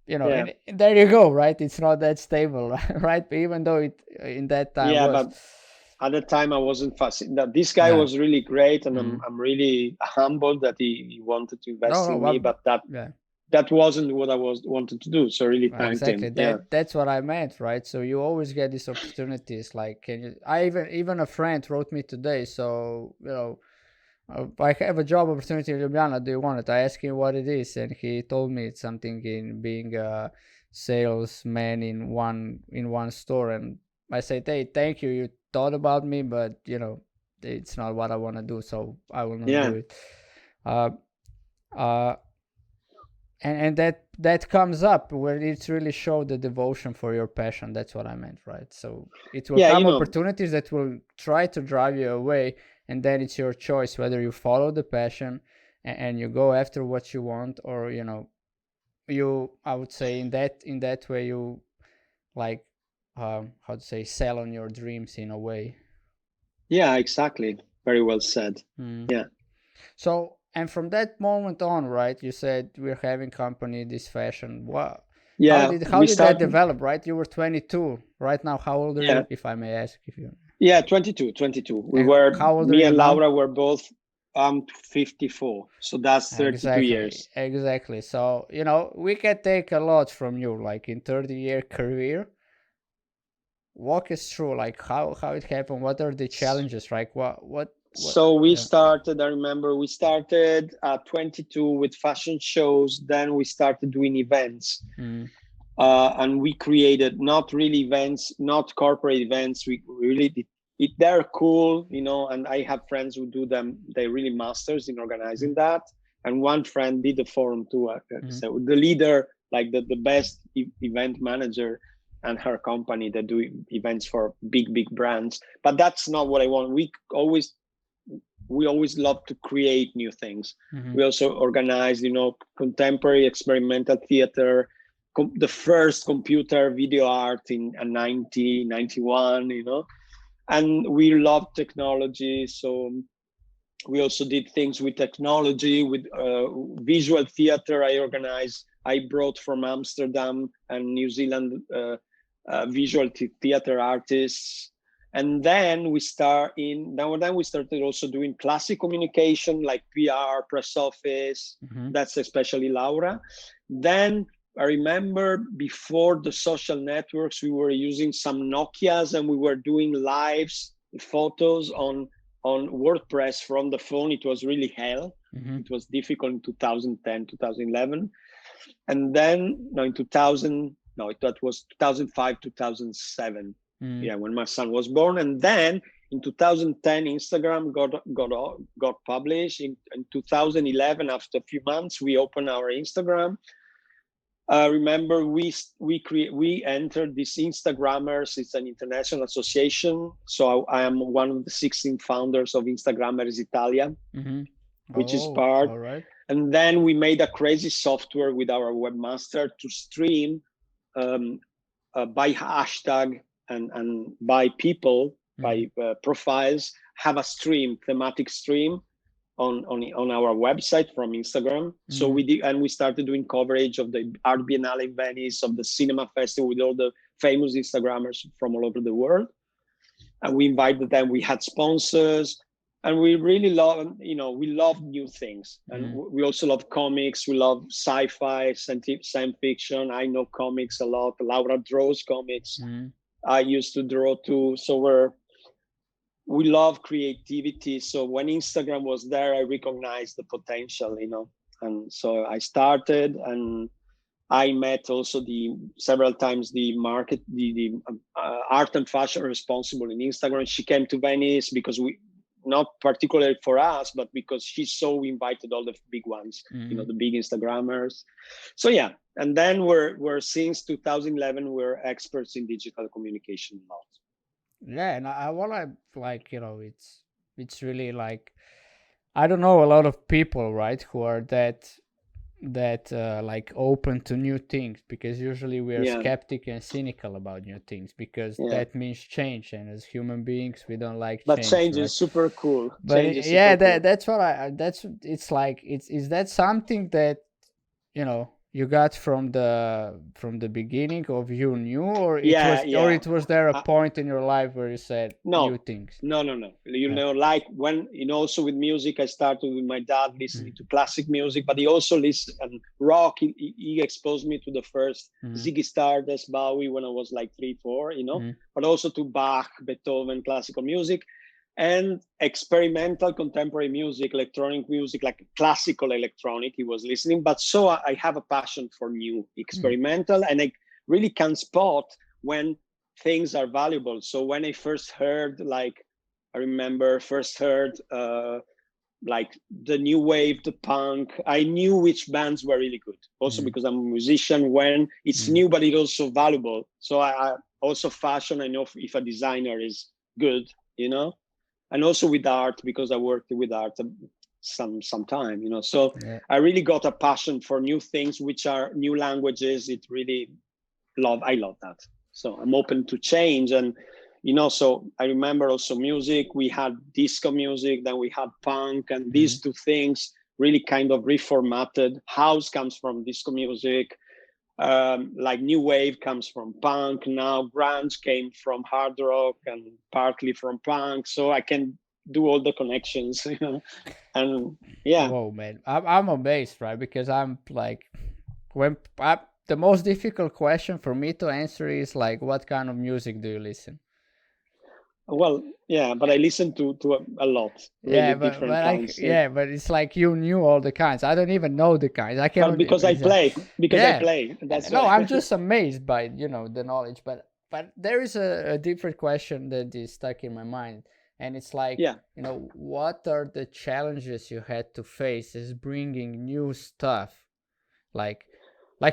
yeah, And there you go, right? It's not that stable, right? But even though it in that time yeah. was. But at the time, I wasn't fascinated. That this guy Yeah. was really great, and Mm. I'm really humbled that he wanted to No, invest no, in me. But yeah. that wasn't what I was wanted to do. So I really thanked Exactly. him. Yeah, That's what I meant, right? So you always get these opportunities. Like, can you? I even a friend wrote me today. So I have a job opportunity in Ljubljana. Do you want it? I asked him what it is, and he told me it's something in being a salesman in one store. And I said, hey, thank you. You thought about me, but it's not what I want to do. So I will not do yeah, it. Uh, uh, and that comes up where it's really show the devotion for your passion. That's what I meant, right? So it will yeah. come opportunities that will try to drive you away, and then it's your choice whether you follow the passion and you go after what you want, or you, I would say, in that way you, like, how to say, sell on your dreams in a way. Yeah, exactly. Very well said. Mm. Yeah. So, and from that moment on, right? You said we're having company, this fashion. What? How Yeah, did how we did that started. develop? Right, you were 22. Right now, how old are Yeah, you? If I may ask, if you. yeah, 22, 22. And how old are Me you and now? Laura were both 54. So that's 32 Exactly, years. exactly. So we can take a lot from you, like in 30-year career. Walk us through, like how it happened. What are the challenges? Like what? So we Yeah. started, I remember we started at 22 with fashion shows. Then we started doing events. Mm, And we created not really events, not corporate events. We really did it. They're cool, and I have friends who do them. They're really masters in mm, organizing that. And one friend did the forum too. mm, So the leader, like the best event manager, and her company that do events for big brands. But that's not what I want. We always love to create new things. mm, We also organized, contemporary experimental theater, the first computer video art in 1991, and we love technology. So we also did things with technology, with visual theater. I brought from Amsterdam and New Zealand visual theater artists. And then we started also doing classic communication like PR, press office. mm, That's especially Laura. Then I remember before the social networks, we were using some Nokias and we were doing lives, photos on WordPress from the phone. It was really hell. mm, It was difficult in 2010, 2011. And then no, in 2000, no, that was 2005, 2007. mm, Yeah, when my son was born. And then in 2010, Instagram got published. In 2011, after a few months, we opened our Instagram. Remember, we entered this Instagrammers. It's an international association. So I am one of the 16 founders of Instagrammers Italia, mm. which is Oh, part. all right. And then we made a crazy software with our webmaster to stream by hashtag and by people, Mm, by profiles, have a thematic stream on our website from Instagram. So mm, we did, and we started doing coverage of the Art Biennale in Venice, of the cinema festival with all the famous Instagrammers from all over the world. And we invited them. We had sponsors, and we really love, we love new things, and mm, we also love comics. We love sci-fi, science fiction. I know comics a lot. Laura draws comics. mm, I used to draw too. So we love creativity. So when Instagram was there, I recognized the potential, and so I started, and I met also several times the market, the art and fashion responsible in Instagram. She came to Venice because not particularly for us, but because she so invited all the big ones, the big Instagrammers. So yeah, and then we're since 2011 we're experts in digital communication a lot. Yeah, and I wanna, like, it's really like, I don't know a lot of people, right, who are that like open to new things, because usually we are Yeah, skeptic and cynical about new things, because yeah. that means change, and as human beings we don't like But change, change right? is super cool. But Change is yeah, super cool. that's what that's, it's like, is that something that you got from the beginning of you knew, or Yeah, yeah. it was there a point in your life where you said new No, things? no, no, no. Yeah. Like when, also with music, I started with my dad listening to classic music, but he also listened and rock. He exposed me to the first Ziggy Stardust, Bowie when I was like 3, 4, but also to Bach, Beethoven, classical music, and experimental contemporary music, electronic music, like classical electronic. He was listening, but so I have a passion for new experimental, and I really can spot when things are valuable. So when I first heard, like, I remember first heard like the new wave, the punk, I knew which bands were really good. Also because I'm a musician, when it's new, but it's also valuable. So I also fashion, I know if a designer is good, and also with art, because I worked with art some time, So Yeah. I really got a passion for new things, which are new languages. It really I love that. So I'm open to change. And so I remember also music, we had disco music, then we had punk, and these two things really kind of reformatted. House comes from disco music, like new wave comes from punk. Now grunge came from hard rock and partly from punk. So I can do all the connections, and yeah. Whoa, man, I'm amazed, right? Because I'm like, the most difficult question for me to answer is like, what kind of music do you listen? Well, yeah, but I listen to a lot, really Yeah, but different kinds. but it's like you knew all the kinds. I don't even know the kinds. I But cannot. because I Yeah, play, that's no, why. I'm just amazed by the knowledge. But there is a different question that is stuck in my mind, and it's like, Yeah. what are the challenges you had to face as bringing new stuff, like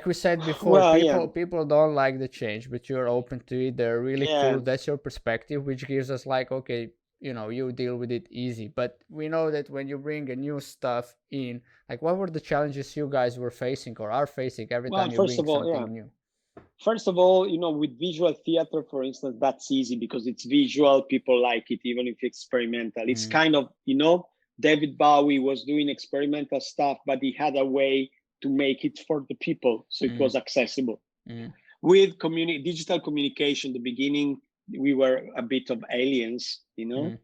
we said before, Well, yeah, people don't like the change, but you're open to it. They're really yeah. cool. That's your perspective, which gives us like, okay, you deal with it easy. But we know that when you bring a new stuff in, like, what were the challenges you guys were facing or are facing every Well, time you bring something new? first of all, with visual theater, for instance, that's easy because it's visual. People like it, even if it's experimental. It's kind of, David Bowie was doing experimental stuff, but he had a way to make it for the people, so it was accessible. With digital communication, the beginning, we were a bit of aliens,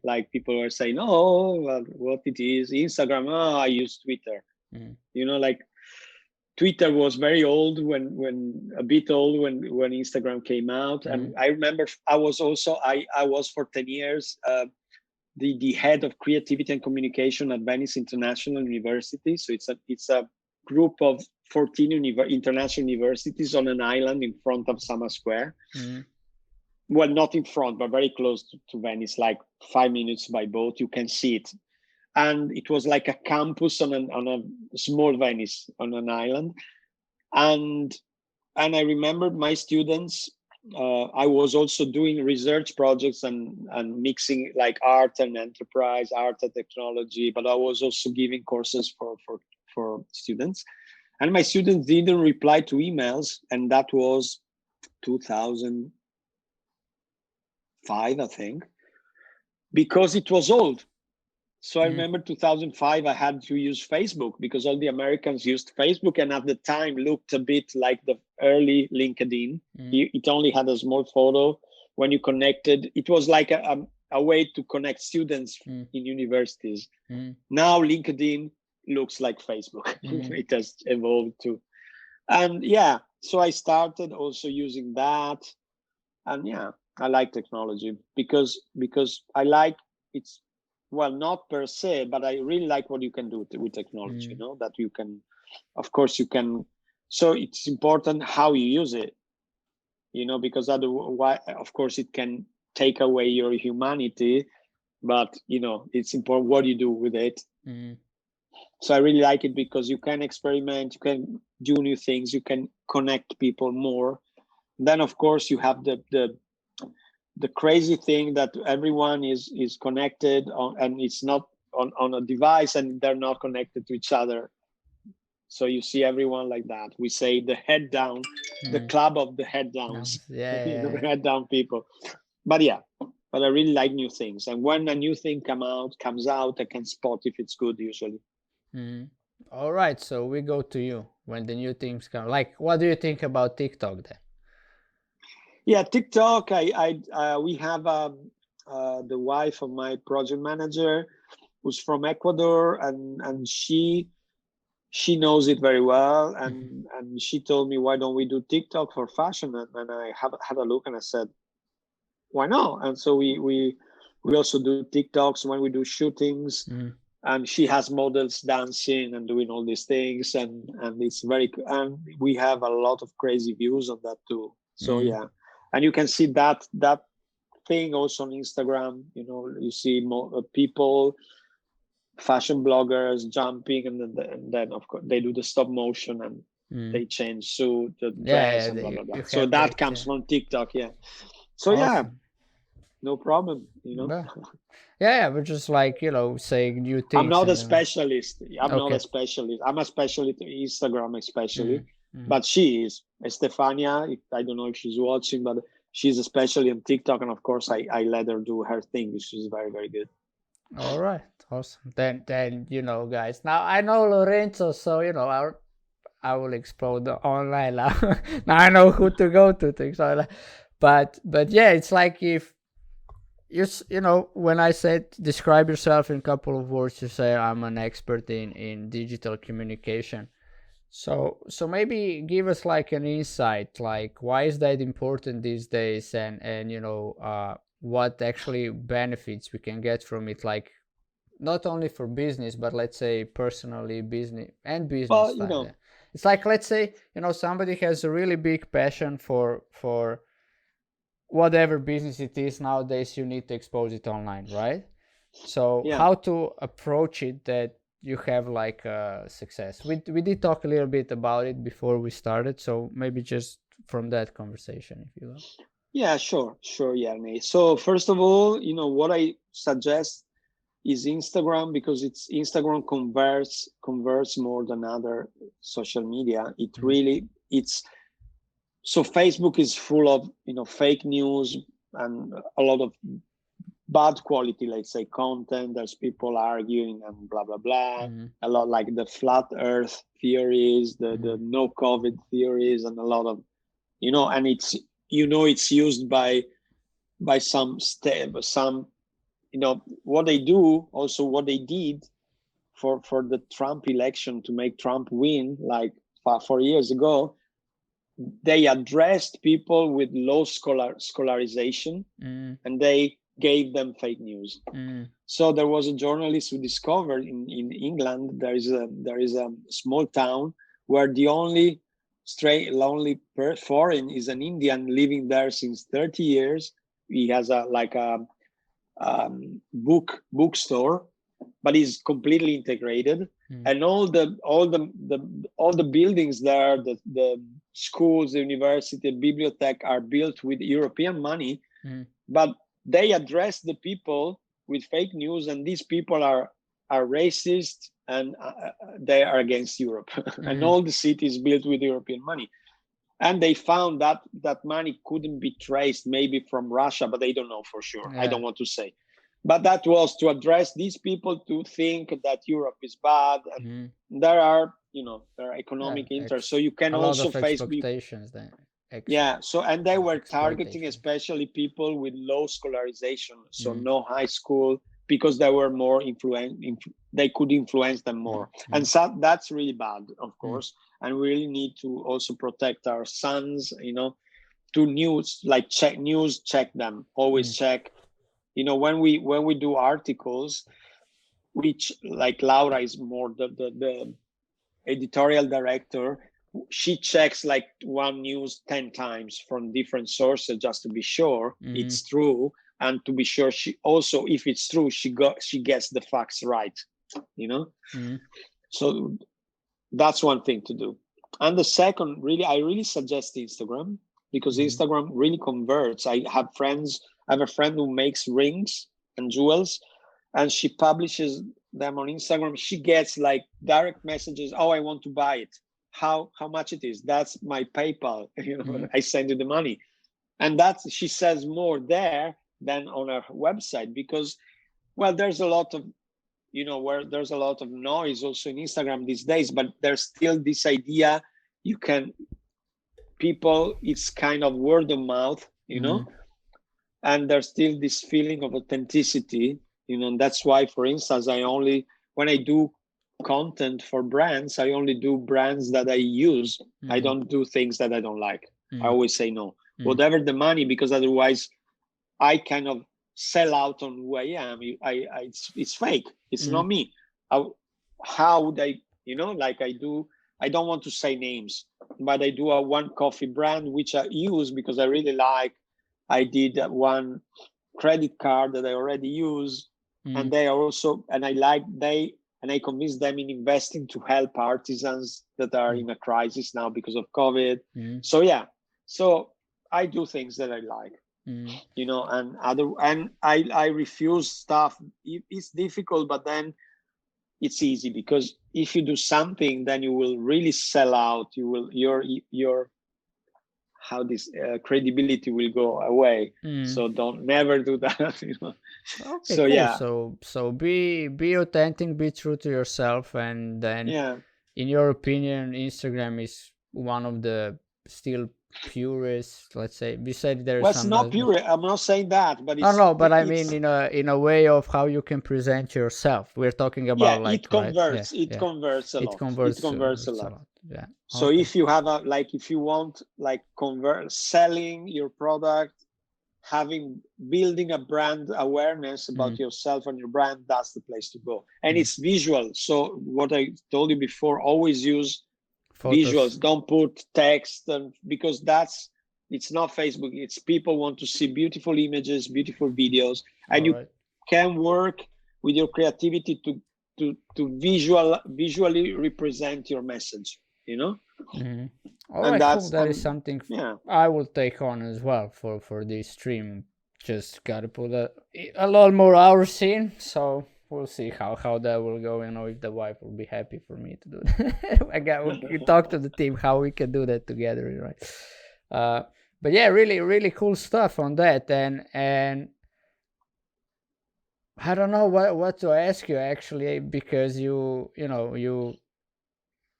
like people were saying, oh, well, what it is, Instagram, oh, I use Twitter. Like Twitter was very old when a bit old when Instagram came out. And I remember I was for 10 years the head of creativity and communication at Venice International University. So it's a group of 14 international universities on an island in front of Sama Square. Well, not in front, but very close to Venice, like 5 minutes by boat. You can see it. And it was like a campus on a small Venice on an island. And I remember my students, I was also doing research projects and mixing like art and enterprise, art and technology, but I was also giving courses for students. And my students didn't reply to emails, and that was 2005, I think, because it was old. So I remember 2005, I had to use Facebook because all the Americans used Facebook, and at the time looked a bit like the early LinkedIn. It only had a small photo. When you connected, it was like a way to connect students in universities. Now LinkedIn looks like Facebook. It has evolved too. And yeah, so I started also using that. And yeah, I like technology because I like it's, well, not per se, but I really like what you can do with technology, that you can, of course you can. So it's important how you use it, because otherwise, of course, it can take away your humanity. but it's important what you do with it. So I really like it because you can experiment, you can do new things, you can connect people more. Then of course you have the crazy thing that everyone is connected on, and it's not on a device, and they're not connected to each other. So you see everyone like that. We say the head down, the club of the head downs. Yeah. Head down people. But I really like new things, and when a new thing comes out, I can spot if it's good usually. All right, so we go to you when the new things come. Like, what do you think about TikTok then? Yeah, TikTok. We have the wife of my project manager, who's from Ecuador, and she knows it very well, and she told me, why don't we do TikTok for fashion? And I had a look, and I said, why not? And so we also do TikToks when we do shootings. And she has models dancing and doing all these things, and it's and we have a lot of crazy views on that too. So yeah, and you can see that thing also on Instagram. You see more people, fashion bloggers jumping, and then of course they do the stop motion, and they change suit, the dress, and blah blah blah. So that comes from TikTok. Yeah. So awesome. Yeah, no problem. Yeah, but just like saying new things. I'm not a specialist. Not a specialist. I'm a specialist in Instagram, especially. But she is Estefania. I don't know if she's watching, but she's especially on TikTok, and of course I let her do her thing. She's very, very good. All right, awesome. Then guys. Now I know Lorenzo, so I will explode the online now. Now I know who to go to things like. But yeah, it's like if when I said describe yourself in a couple of words, you say I'm an expert in digital communication. So maybe give us like an insight, like why is that important these days, and what actually benefits we can get from it, like not only for business, but let's say personally, business and business. Well, it's like, let's say somebody has a really big passion for whatever business it is nowadays. You need to expose it online, right? So how to approach it that you have like success. We did talk a little bit about it before we started, so maybe just from that conversation, if you will. Yeah, sure, Yarni. So first of all, what I suggest is Instagram, because Instagram converts more than other social media. It really so Facebook is full of fake news and a lot of bad quality, let's say, content. There's people arguing and blah blah blah. A lot like the flat Earth theories, the no COVID theories, and a lot of and it's it's used by some what they do, also what they did for the Trump election to make Trump win, like 4 years ago. They addressed people with low scholarization, and they gave them fake news. So there was a journalist who discovered in England there is a small town where the only lonely foreign is an Indian living there since 30 years. He has a bookstore, but is completely integrated, and all the buildings there, the schools, the university, the bibliothèque are built with European money, but they address the people with fake news, and these people are racist, and they are against Europe. And all the cities built with European money. And they found that money couldn't be traced, maybe from Russia, but they don't know for sure. I don't want to say. But that was to address these people to think that Europe is bad, and there are economic interests. So you can also face expectations then. So and they were targeting especially people with low scholarization, so no high school, because they were more they could influence them more. And so that's really bad, of course. And we really need to also protect our sons, to news, like check them, always check. When we do articles, which like Laura is more the editorial director, she checks like one news 10 times from different sources just to be sure it's true. and to be sure she also, if it's true, she gets the facts right, you know. So that's one thing to do. And the second, really, I really suggest Instagram, because Instagram really converts. I have a friend who makes rings and jewels, and she publishes them on Instagram. She gets like direct messages. Oh, I want to buy it. How much it is? That's my PayPal. You know, I send you the money. And that's, she says more there than on her website, because, well, there's a lot of, you know, where there's a lot of noise also in Instagram these days, but there's still this idea it's kind of word of mouth, you know, and there's still this feeling of authenticity, you know. And that's why, for instance, when I do content for brands, I only do brands that I use. I don't do things that I don't like. I always say no, whatever the money, because otherwise I kind of sell out on who I am. It's fake. It's not me. How would I, you know, like I don't want to say names, but I do a one coffee brand, which I use because I really like. I did one credit card that I already use, and they are also, and I convinced them in investing to help artisans that are in a crisis now because of COVID. So yeah, so I do things that I like, you know, and I refuse stuff. It's difficult, but then it's easy, because if you do something, then you will really sell out. You will your how this credibility will go away. So don't never do that, you know. Okay, so cool. yeah, So be authentic, be true to yourself, and then in your opinion, Instagram is one of the still purest, let's say. Besides, there well, is it's some not pure. I'm not saying that, but oh it's no, but I it's, mean in a way of how you can present yourself. We're talking about like, it right? converts. It converts a It lot. It converts a it's a lot. lot. Yeah. So if you have if you want like selling your product, building a brand awareness about yourself and your brand, that's the place to go. And it's visual. So what I told you before, always use photos. Visuals. Don't put text, because it's not Facebook. It's people want to see beautiful images, beautiful videos, and you can work with your creativity to visually represent your message, you know. All right, cool. That is something I will take on as well for this stream. Just gotta put a lot more hours in, so we'll see how that will go. You know, if the wife will be happy for me to do that. We talk to the team how we can do that together, right? But yeah, really cool stuff on that, and I don't know what to ask you actually, because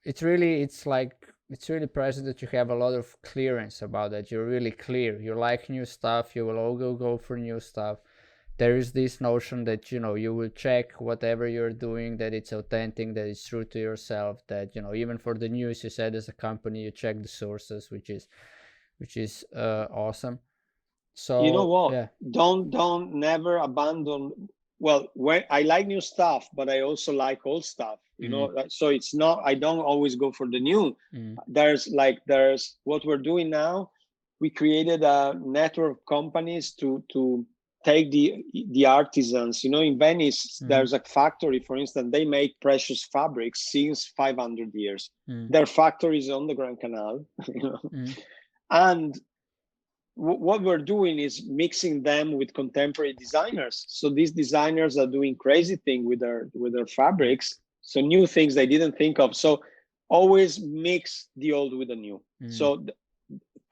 it's really present that you have a lot of clearance about that. You're really clear. You like new stuff. You will all go for new stuff. There is this notion that, you will check whatever you're doing, that it's authentic, that it's true to yourself, that, even for the news, you said as a company, you check the sources, which is awesome. So, you know what? Yeah. Don't never abandon. Well, when I like new stuff, but I also like old stuff, so it's not, I don't always go for the new. There's what we're doing now. We created a network of companies to take the artisans, in Venice. There's a factory, for instance, they make precious fabrics since 500 years. Their factory is on the Grand Canal, and what we're doing is mixing them with contemporary designers. So these designers are doing crazy things with their fabrics. So new things they didn't think of. So always mix the old with the new. So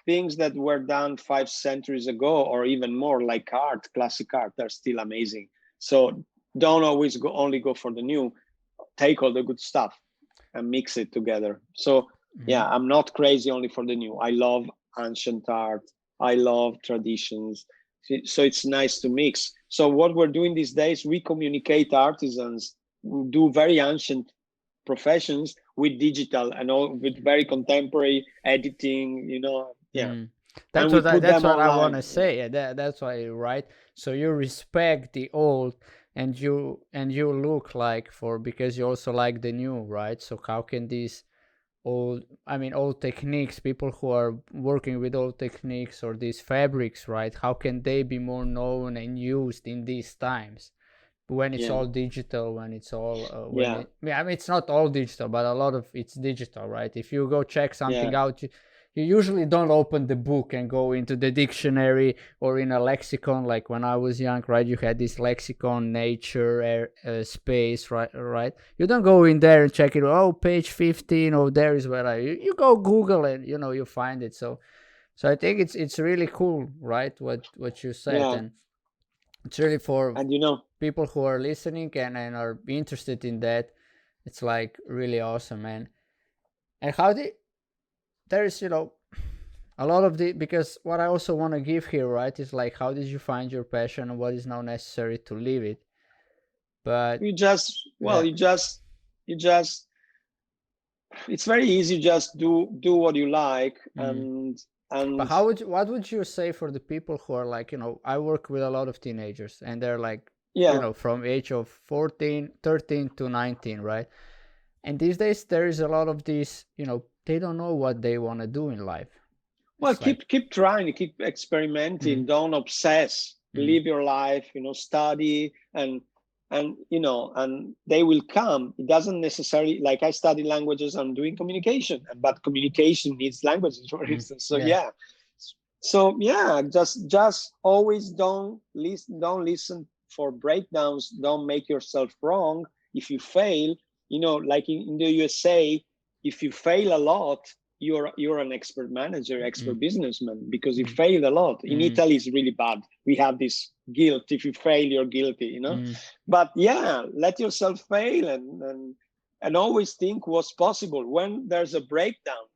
things that were done 5 centuries ago or even more, like art, classic art, they're still amazing. So don't always only go for the new. Take all the good stuff and mix it together. So yeah, I'm not crazy only for the new. I love ancient art. I love traditions. So it's nice to mix. So what we're doing these days, we communicate artisans who do very ancient professions with digital and all, with very contemporary editing, That's what I want to say. Yeah, that's why you're right. So you respect the old, and you look like because you also like the new, right? So how can these old techniques, people who are working with old techniques or these fabrics, right? How can they be more known and used in these times when it's all digital, when it's all it's not all digital, but a lot of it's digital, right? If you go check something out, you usually don't open the book and go into the dictionary or in a lexicon like when I was young, right? You had this lexicon, nature, space, right? You don't go in there and check it. Oh, page 15. Oh, there is where you go Google and you find it. So I think it's really cool, right? What you said, and it's really for people who are listening and are interested in that. It's like really awesome, man. And how there's a lot of because what I also want to give here, right, is like how did you find your passion and what is now necessary to live it. But you just it's very easy, just do what you like. And but what would you say for the people who are like, I work with a lot of teenagers and they're like from age of 13 to 19, right? And these days there is a lot of these, they don't know what they want to do in life. Well, keep trying, keep experimenting. Don't obsess. Live your life, study and they will come. It doesn't necessarily, like I study languages, I'm doing communication, but communication needs languages, for instance. So just always don't listen for breakdowns. Don't make yourself wrong. If you fail, like in the USA, if you fail a lot, you're an expert manager, expert businessman, because you failed a lot. In Italy, it's really bad. We have this guilt. If you fail, you're guilty, But let yourself fail and always think what's possible. When there's a breakdown,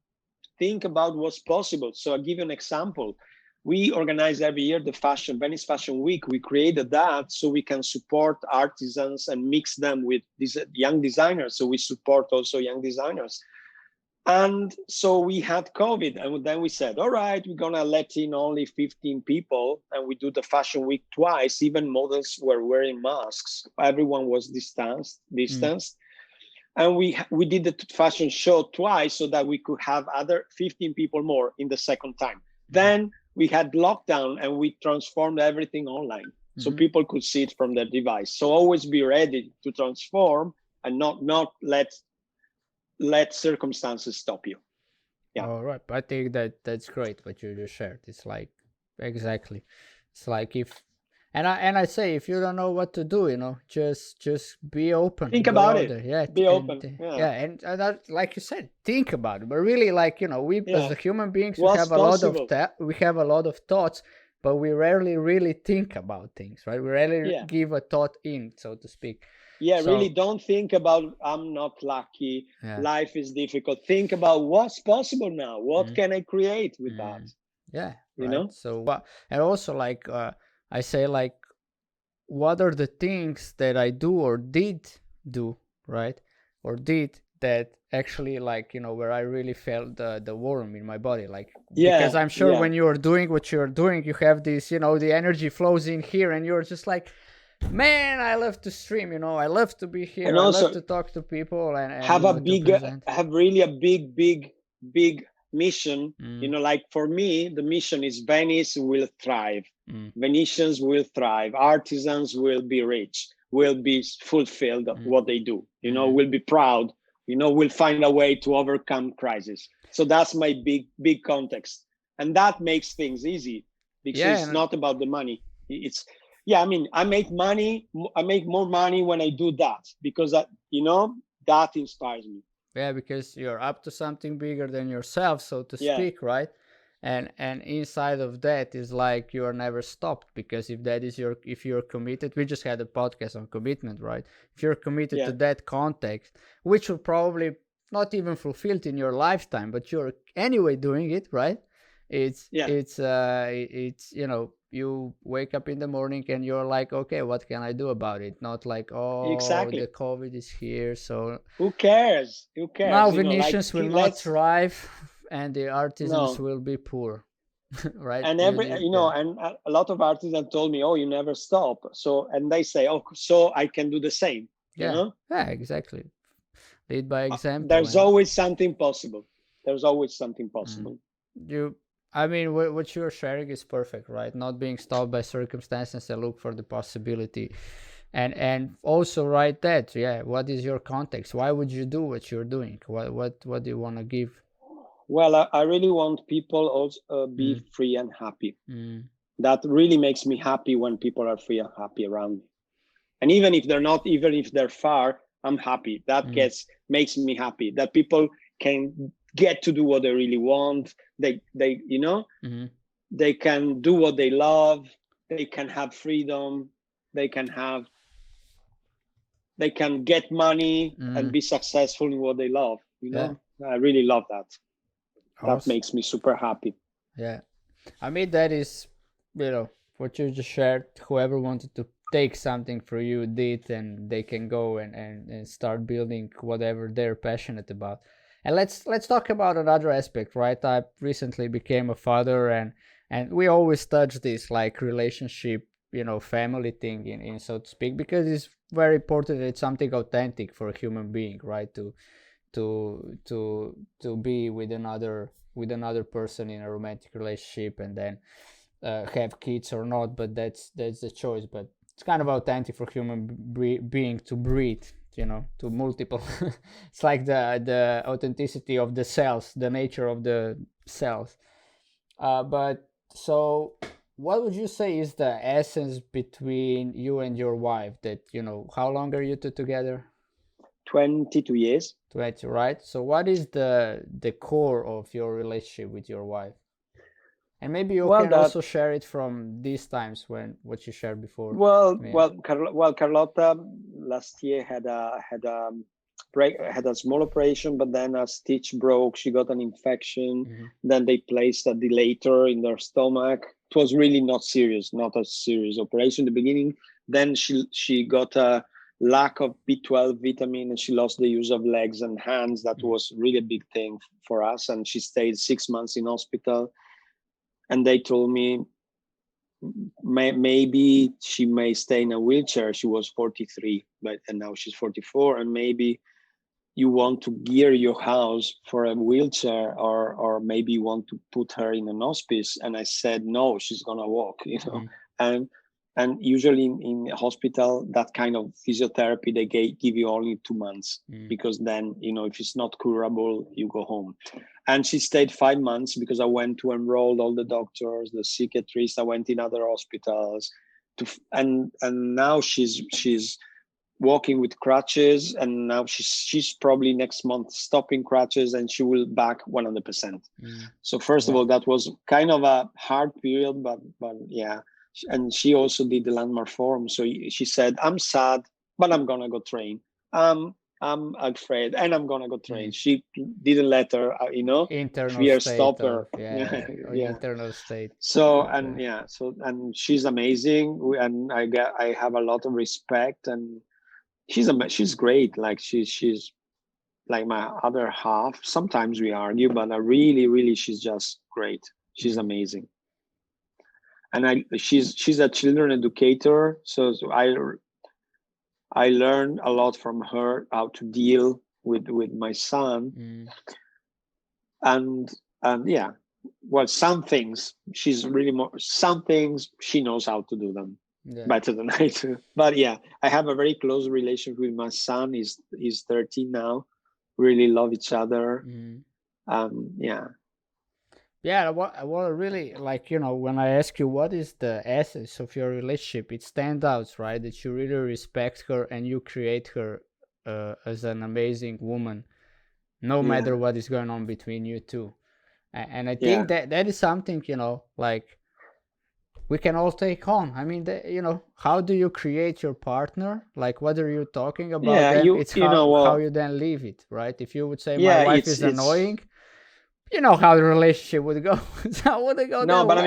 think about what's possible. So I'll give you an example. We organize every year the Venice Fashion Week. We created that so we can support artisans and mix them with these young designers. So we support also young designers. And so we had COVID, and then we said, all right, we're going to let in only 15 people, and we do the Fashion Week twice. Even models were wearing masks. Everyone was distanced. And we did the fashion show twice so that we could have other 15 people more in the second time. Then we had lockdown, and we transformed everything online. So people could see it from their device. So always be ready to transform and not let circumstances stop you. All right. I think that's great what you just shared. It's like exactly. It's like and I say if you don't know what to do, just be open. Think about it. Be open. And that, like you said, think about it. But really, like we as the human beings, we have a lot of thoughts, but we rarely really think about things, right? We rarely give a thought in, so to speak. Really don't think about I'm not lucky, life is difficult. Think about what's possible now. What can I create with that? So and also like I say, like, what are the things that I do or did do, right, or did that actually, like, where I really felt the warmth in my body, like, because I'm sure when you're doing what you're doing, you have this, the energy flows in here and you're just like, man, I love to stream, I love to be here, and I love to talk to people and have really a big mission. Like for me, the mission is Venice will thrive. Venetians will thrive. Artisans will be rich, will be fulfilled of what they do, will be proud, will find a way to overcome crisis. So that's my big context. And that makes things easy because it's not about the money. It's I make money. I make more money when I do that because that inspires me. Yeah, because you're up to something bigger than yourself, so to speak, right? And inside of that is like you're never stopped, because if you're committed, we just had a podcast on commitment, right? If you're committed to that context, which will probably not even fulfilled in your lifetime, but you're anyway doing it, right? It's you wake up in the morning and you're like, okay, what can I do about it? Not like, the COVID is here, so who cares? Now Venetians will not thrive and the artisans will be poor. Right? And and a lot of artisans told me, oh, you never stop. So, and they say, oh, so I can do the same. Yeah, exactly. Lead by example. There's always something possible. There's always something possible. I mean, what you're sharing is perfect, right? Not being stopped by circumstances and look for the possibility. And also write that, yeah, what is your context? Why would you do what you're doing? What do you want to give? Well, I really want people also be free and happy. That really makes me happy when people are free and happy around me. And even if they're not, even if they're far, I'm happy. That makes me happy. That people can get to do what they really want. They they can do what they love. They can have freedom. They can get money and be successful in what they love. I really love that. That makes me super happy. Yeah. I mean, that is, what you just shared. Whoever wanted to take something for you did, and they can go and start building whatever they're passionate about. And let's talk about another aspect, right? I recently became a father, and we always touch this like relationship, family thing in so to speak, because it's very important. It's something authentic for a human being, right? To be with another person in a romantic relationship, and then have kids or not, but that's the choice. But it's kind of authentic for human being to breed, to multiple. It's like the authenticity of the cells, the nature of the cells. But so what would you say is the essence between you and your wife? That, how long are you two together? 22 years. 20, right? So what is the core of your relationship with your wife? And maybe you can also share it from these times when what you shared before. Carlotta last year had a small operation, but then a stitch broke. She got an infection. Then they placed a dilator in their stomach. It was really not a serious operation in the beginning. Then she got a lack of B12 vitamin, and she lost the use of legs and hands. That was really a big thing for us. And she stayed 6 months in hospital. And they told me maybe she may stay in a wheelchair. She was 43, and now she's 44. And maybe you want to gear your house for a wheelchair, or maybe you want to put her in an hospice. And I said, no, she's gonna walk, And usually in hospital, that kind of physiotherapy, they give you only 2 months, because then, if it's not curable, you go home. And she stayed 5 months because I went to enroll all the doctors, the psychiatrists. I went in other hospitals and now she's walking with crutches, and now she's probably next month stopping crutches, and she will back 100%. So first of all, that was kind of a hard period, but yeah. And she also did the landmark forum. So she said, I'm sad, but I'm gonna go train. I'm afraid, and I'm gonna go train. She didn't let her, internal fear state stop her. Internal state. So and she's amazing, and I have a lot of respect, and she's great. Like she's like my other half. Sometimes we argue, but really she's just great. She's amazing. And she's a children educator, so I learned a lot from her, how to deal with my son. And yeah, well, some things she's really some things she knows how to do them better than I do. But yeah, I have a very close relationship with my son. He's 13 now. Really love each other. Yeah, I want to really, when I ask you what is the essence of your relationship, it stands out, right? That you really respect her and you create her as an amazing woman, no matter what is going on between you two. And I think that is something, we can all take on. I mean, how do you create your partner? Like, what are you talking about? It's how you then leave it, right? If you would say my wife is annoying, you know how the relationship would go. So would it go? No, but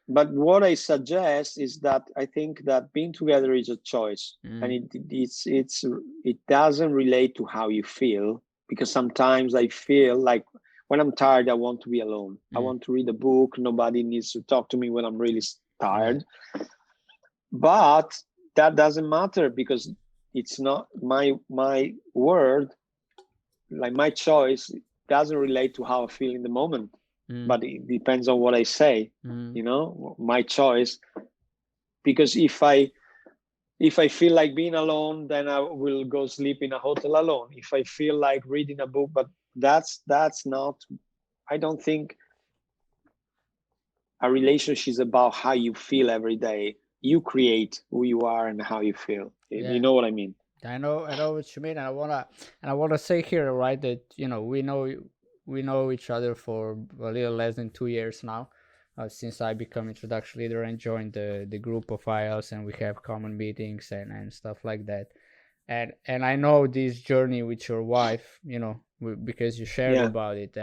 but what I suggest is that I think that being together is a choice, and it doesn't relate to how you feel, because sometimes I feel like when I'm tired, I want to be alone. I want to read a book. Nobody needs to talk to me when I'm really tired. But that doesn't matter, because it's not my word like my choice doesn't relate to how I feel in the moment, but it depends on what I say. You know, my choice. Because if I feel like being alone, then I will go sleep in a hotel alone. If I feel like reading a book, but that's not. I don't think a relationship is about how you feel every day. You create who you are and how you feel. Yeah. You know what I mean? I know what you mean, and I wanna say here, right, that we know each other for a little less than 2 years now, since I become introduction leader and joined the group of IELTS, and we have common meetings and stuff like that, and I know this journey with your wife, because you shared about it,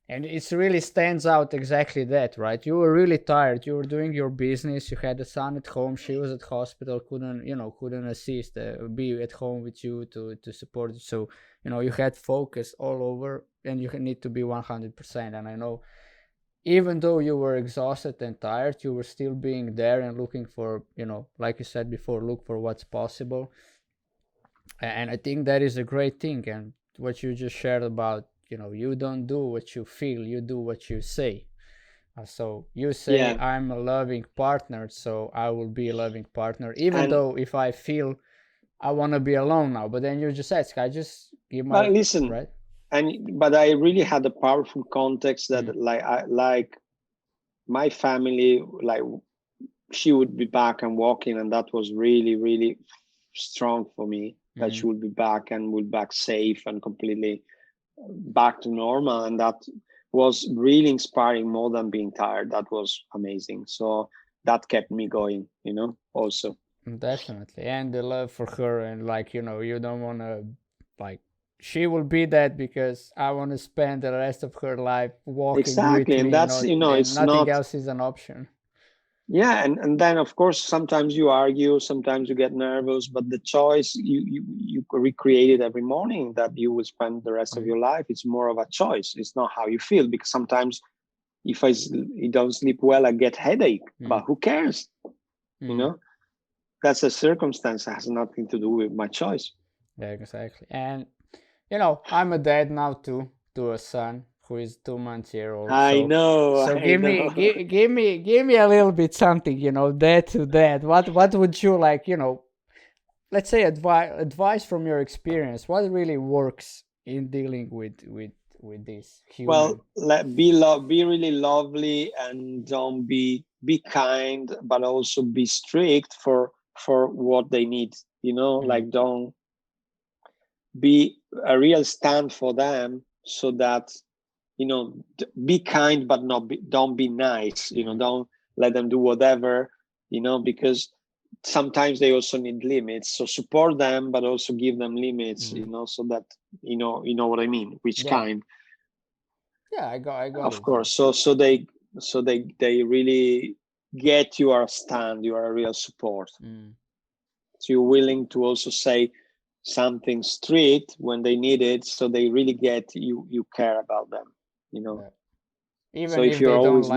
and it really stands out exactly that, right? You were really tired. You were doing your business. You had a son at home. She was at hospital. Couldn't assist, be at home with you to support you. So, you had focus all over, and you need to be 100%. And I know, even though you were exhausted and tired, you were still being there and looking for, like you said before, look for what's possible. And I think that is a great thing. And what you just shared about, you don't do what you feel, you do what you say. So you say, I'm a loving partner, so I will be a loving partner, even though if I feel I want to be alone now. But then you just ask, I just give my... But listen, right? But I really had a powerful context that like my family, like she would be back and walking, and that was really, really strong for me, that she would be back and would back safe and completely back to normal. And that was really inspiring, more than being tired. That was amazing. So that kept me going, also. Definitely. And the love for her, and you don't want to, she will be that, because I want to spend the rest of her life walking with me, And that's, and it's nothing not... else is an option. Yeah, and then of course sometimes you argue, sometimes you get nervous, but the choice you recreate it every morning, that you will spend the rest of your life. It's more of a choice. It's not how you feel, because sometimes if I don't sleep well, I get headache, but who cares? That's a circumstance. It has nothing to do with my choice. Yeah, exactly. And I'm a dad now too, to a son who is 2 months old. I know. So give me a little bit something, dad to dad. What would you like, let's say advice from your experience? What really works in dealing with this human? Well, be really lovely, and don't be kind, but also be strict for what they need. Like, don't be a real stand for them, so that be kind, but don't be nice. Don't let them do whatever. Because sometimes they also need limits. So support them, but also give them limits. So that you know what I mean. Which kind? Yeah, I got Of it. course. So they really get you are a stand. You are a real support. So you're willing to also say something straight when they need it, so they really get you care about them. Even so if you're always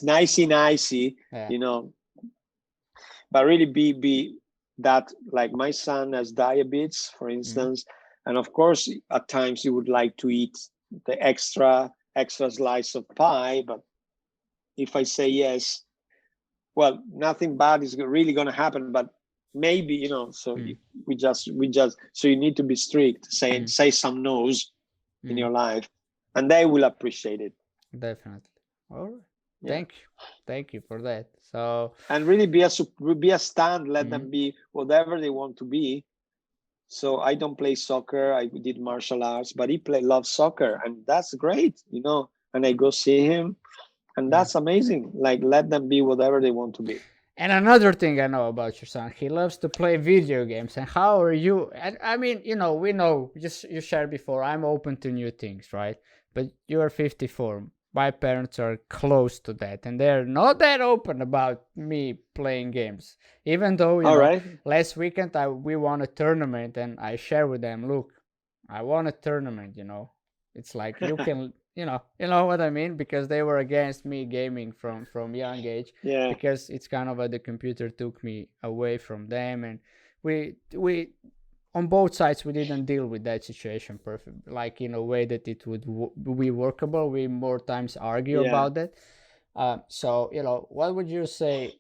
nicey, but really be that. Like, my son has diabetes, for instance, and of course at times he would like to eat the extra slice of pie, but if I say yes, well, nothing bad is really going to happen, but maybe, so we just so you need to be strict, say some no's in your life, and they will appreciate it. Definitely. All right. Thank you for that. So, and really be a stand. Let them be whatever they want to be. So I don't play soccer. I did martial arts, but he loves soccer, and that's great, and I go see him, and that's amazing. Like, let them be whatever they want to be. And another thing I know about your son, he loves to play video games. And how are you? I mean, we know, just you shared before, I'm open to new things, right? But you are 54. My parents are close to that, and they're not that open about me playing games. Even though, last weekend we won a tournament, and I share with them, look, I won a tournament, It's like, you can... you know what I mean, because they were against me gaming from young age, because it's kind of the computer took me away from them, and we on both sides we didn't deal with that situation perfect, like in a way that it would be workable. We more times argue Yeah. about that. So what would you say,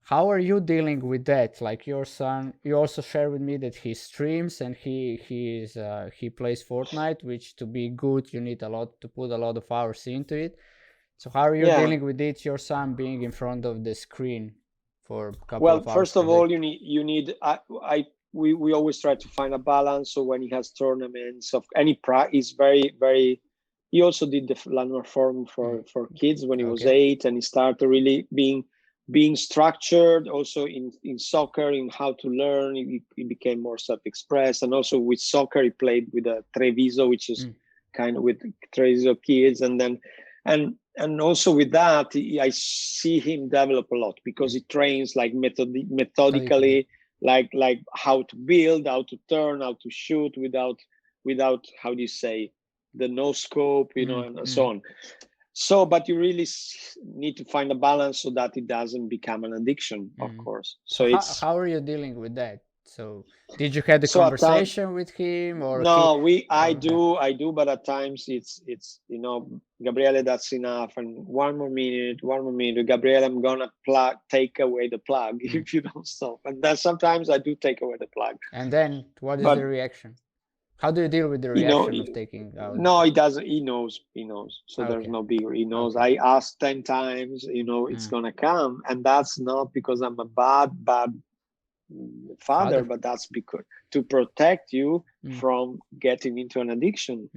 how are you dealing with that? Like your son, you also share with me that he streams and he plays Fortnite, which to be good you need to put a lot of hours into it. So how are you Yeah. dealing with it, your son being in front of the screen for a couple Well, of hours first per of day? all, we always try to find a balance. So when he has tournaments of any prize, is very. He also did the landmark forum for kids when he was Okay. 8, and he started really being structured. Also in soccer, in how to learn, he became more self-expressed. And also with soccer, he played with a Treviso, which is kind of with Treviso kids, and then and also with that, I see him develop a lot because he trains like methodically, like how to build, how to turn, how to shoot without how do you say, the no scope, and so on. So, but you really need to find a balance so that it doesn't become an addiction, of course. So how are you dealing with that? So did you have the so at time, conversation with him, or no, I do, but at times it's Gabriele, that's enough, and one more minute, Gabriele, I'm gonna take away the plug if you don't stop. And then sometimes I do take away the plug. And then what is But the reaction? How do you deal with the reaction of taking out? No, he doesn't. He knows. So Okay. there's no bigger. He knows. I asked 10 times. It's gonna come, and that's not because I'm a bad father, but that's because to protect you from getting into an addiction.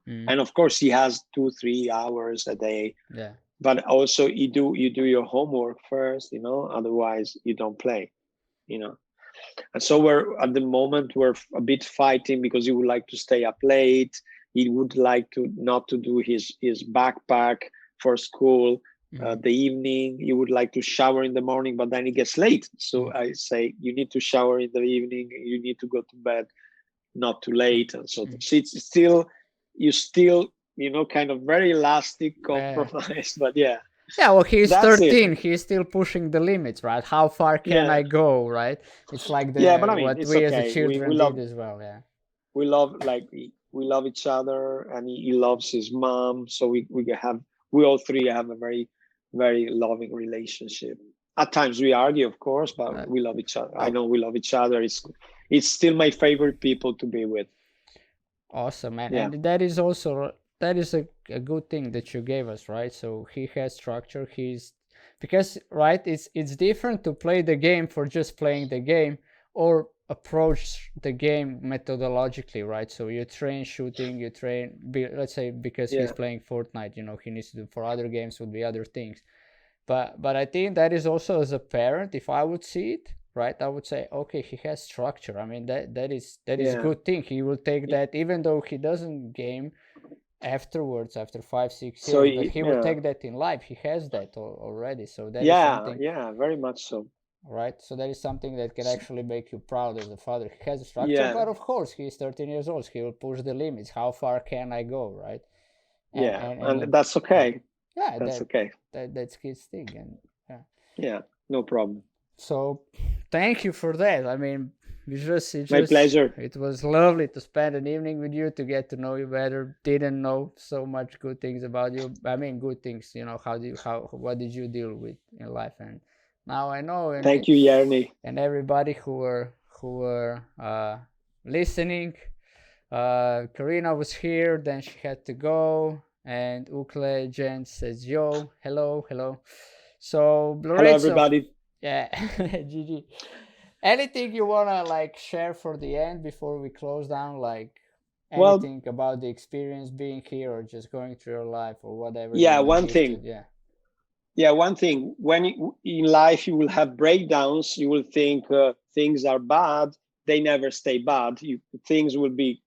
And of course he has 2-3 hours a day. Yeah. But also you do your homework first. Otherwise you don't play. And so at the moment we're a bit fighting because he would like to stay up late. He would like to not to do his backpack for school the evening. He would like to shower in the morning, but then he gets late. So I say, you need to shower in the evening. You need to go to bed not too late. And so it's still kind of very elastic compromise. But yeah. Yeah, well, he's That's 13. it. He's still pushing the limits, right? How far can I go, right? It's like but I mean, what it's we as a okay. children We did love as well, yeah. We love each other, and he loves his mom. So we all three have a very, very loving relationship. At times we argue, of course, but we love each other. I know we love each other. It's still my favorite people to be with. Awesome, man. Yeah. And that is a good thing that you gave us, right? So he has structure. Because right, it's different to play the game for just playing the game, or approach the game methodologically, right? So you train shooting, you train, let's say, because he's playing Fortnite, he needs to do, for other games would be other things. But I think that is also, as a parent, if I would see it, right, I would say, okay, he has structure. I mean, that is a good thing. He will take that, even though he doesn't game afterwards, after 5-6 years, but he will take that in life. He has that already. So that is something. Yeah, very much so. Right, so that is something that can actually make you proud as a father. He has a structure, but of course he's 13 years old. He will push the limits. How far can I go, right? And that's okay. Yeah, that's okay. That's his thing, and yeah, no problem. So thank you for that. I mean, my pleasure. It was lovely to spend an evening with you, to get to know you better. Didn't know so much good things about you. I mean, good things. What did you deal with in life? And now I know. And thank you, Yerny, and everybody who were listening. Karina was here, then she had to go, and Ukle Jen says yo, hello. So Lorenzo, hello everybody. Yeah, GG. Anything you wanna share for the end before we close down? Anything about the experience being here, or just going through your life, or whatever? Yeah, one thing. One thing. When in life you will have breakdowns, you will think things are bad. They never stay bad. Things will be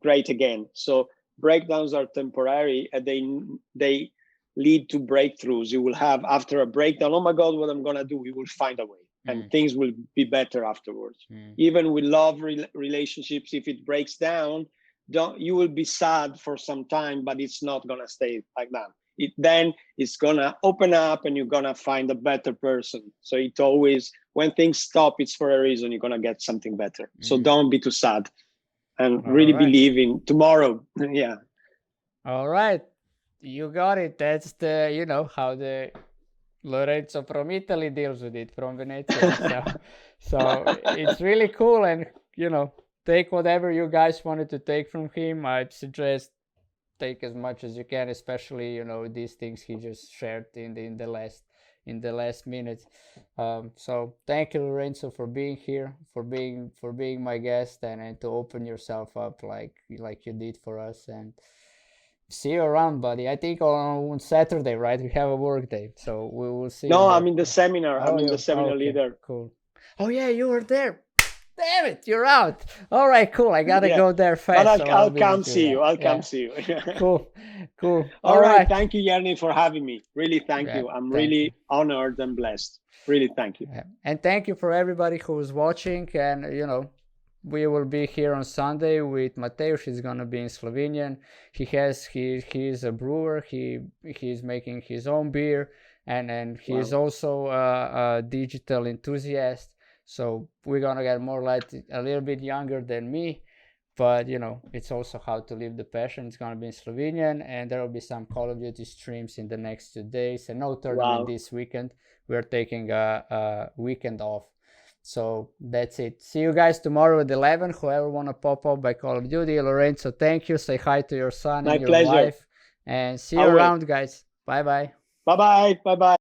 great again. So breakdowns are temporary, and they lead to breakthroughs. You will have, after a breakdown, oh my God, what I'm gonna do? You will find a way, and things will be better afterwards. Even with love relationships, if it breaks down, you will be sad for some time, but it's not gonna stay like that. then it's gonna open up and you're gonna find a better person. So it always, when things stop, it's for a reason. You're gonna get something better. So don't be too sad, and really believe in tomorrow. Yeah. All right, you got it. That's the, you know, how the Lorenzo from Italy deals with it, from Venezia. So it's really cool, and you know, take whatever you guys wanted to take from him. I suggest take as much as you can, especially, you know, these things he just shared in the last minute. So thank you, Lorenzo, for being here, for being my guest, and to open yourself up like you did for us. And see you around, buddy. I think on Saturday, right? We have a work day, so we will see. No, I'm in the seminar. I'm in the seminar leader. Cool. Oh yeah, you were there. Damn it, you're out. All right, cool. I gotta go there fast. But I'll come see you. I'll come see you. Cool. All right. Thank you, Yerni, for having me. Really, thank you. I'm really honored and blessed. Really, thank you. And thank you for everybody who is watching. And you know, we will be here on Sunday with Mateusz. He's gonna be in Slovenian. He's a brewer. He's making his own beer, and he's also a digital enthusiast. So we're gonna get more like a little bit younger than me, but you know, it's also how to live the passion. It's gonna be in Slovenian, and there will be some Call of Duty streams in the next 2 days, and no tournament this weekend. We're taking a weekend off. So that's it. See you guys tomorrow at 11. Whoever wanna pop up by Call of Duty. Lorenzo, thank you. Say hi to your son and your wife, and see you around, guys. Bye bye. Bye bye.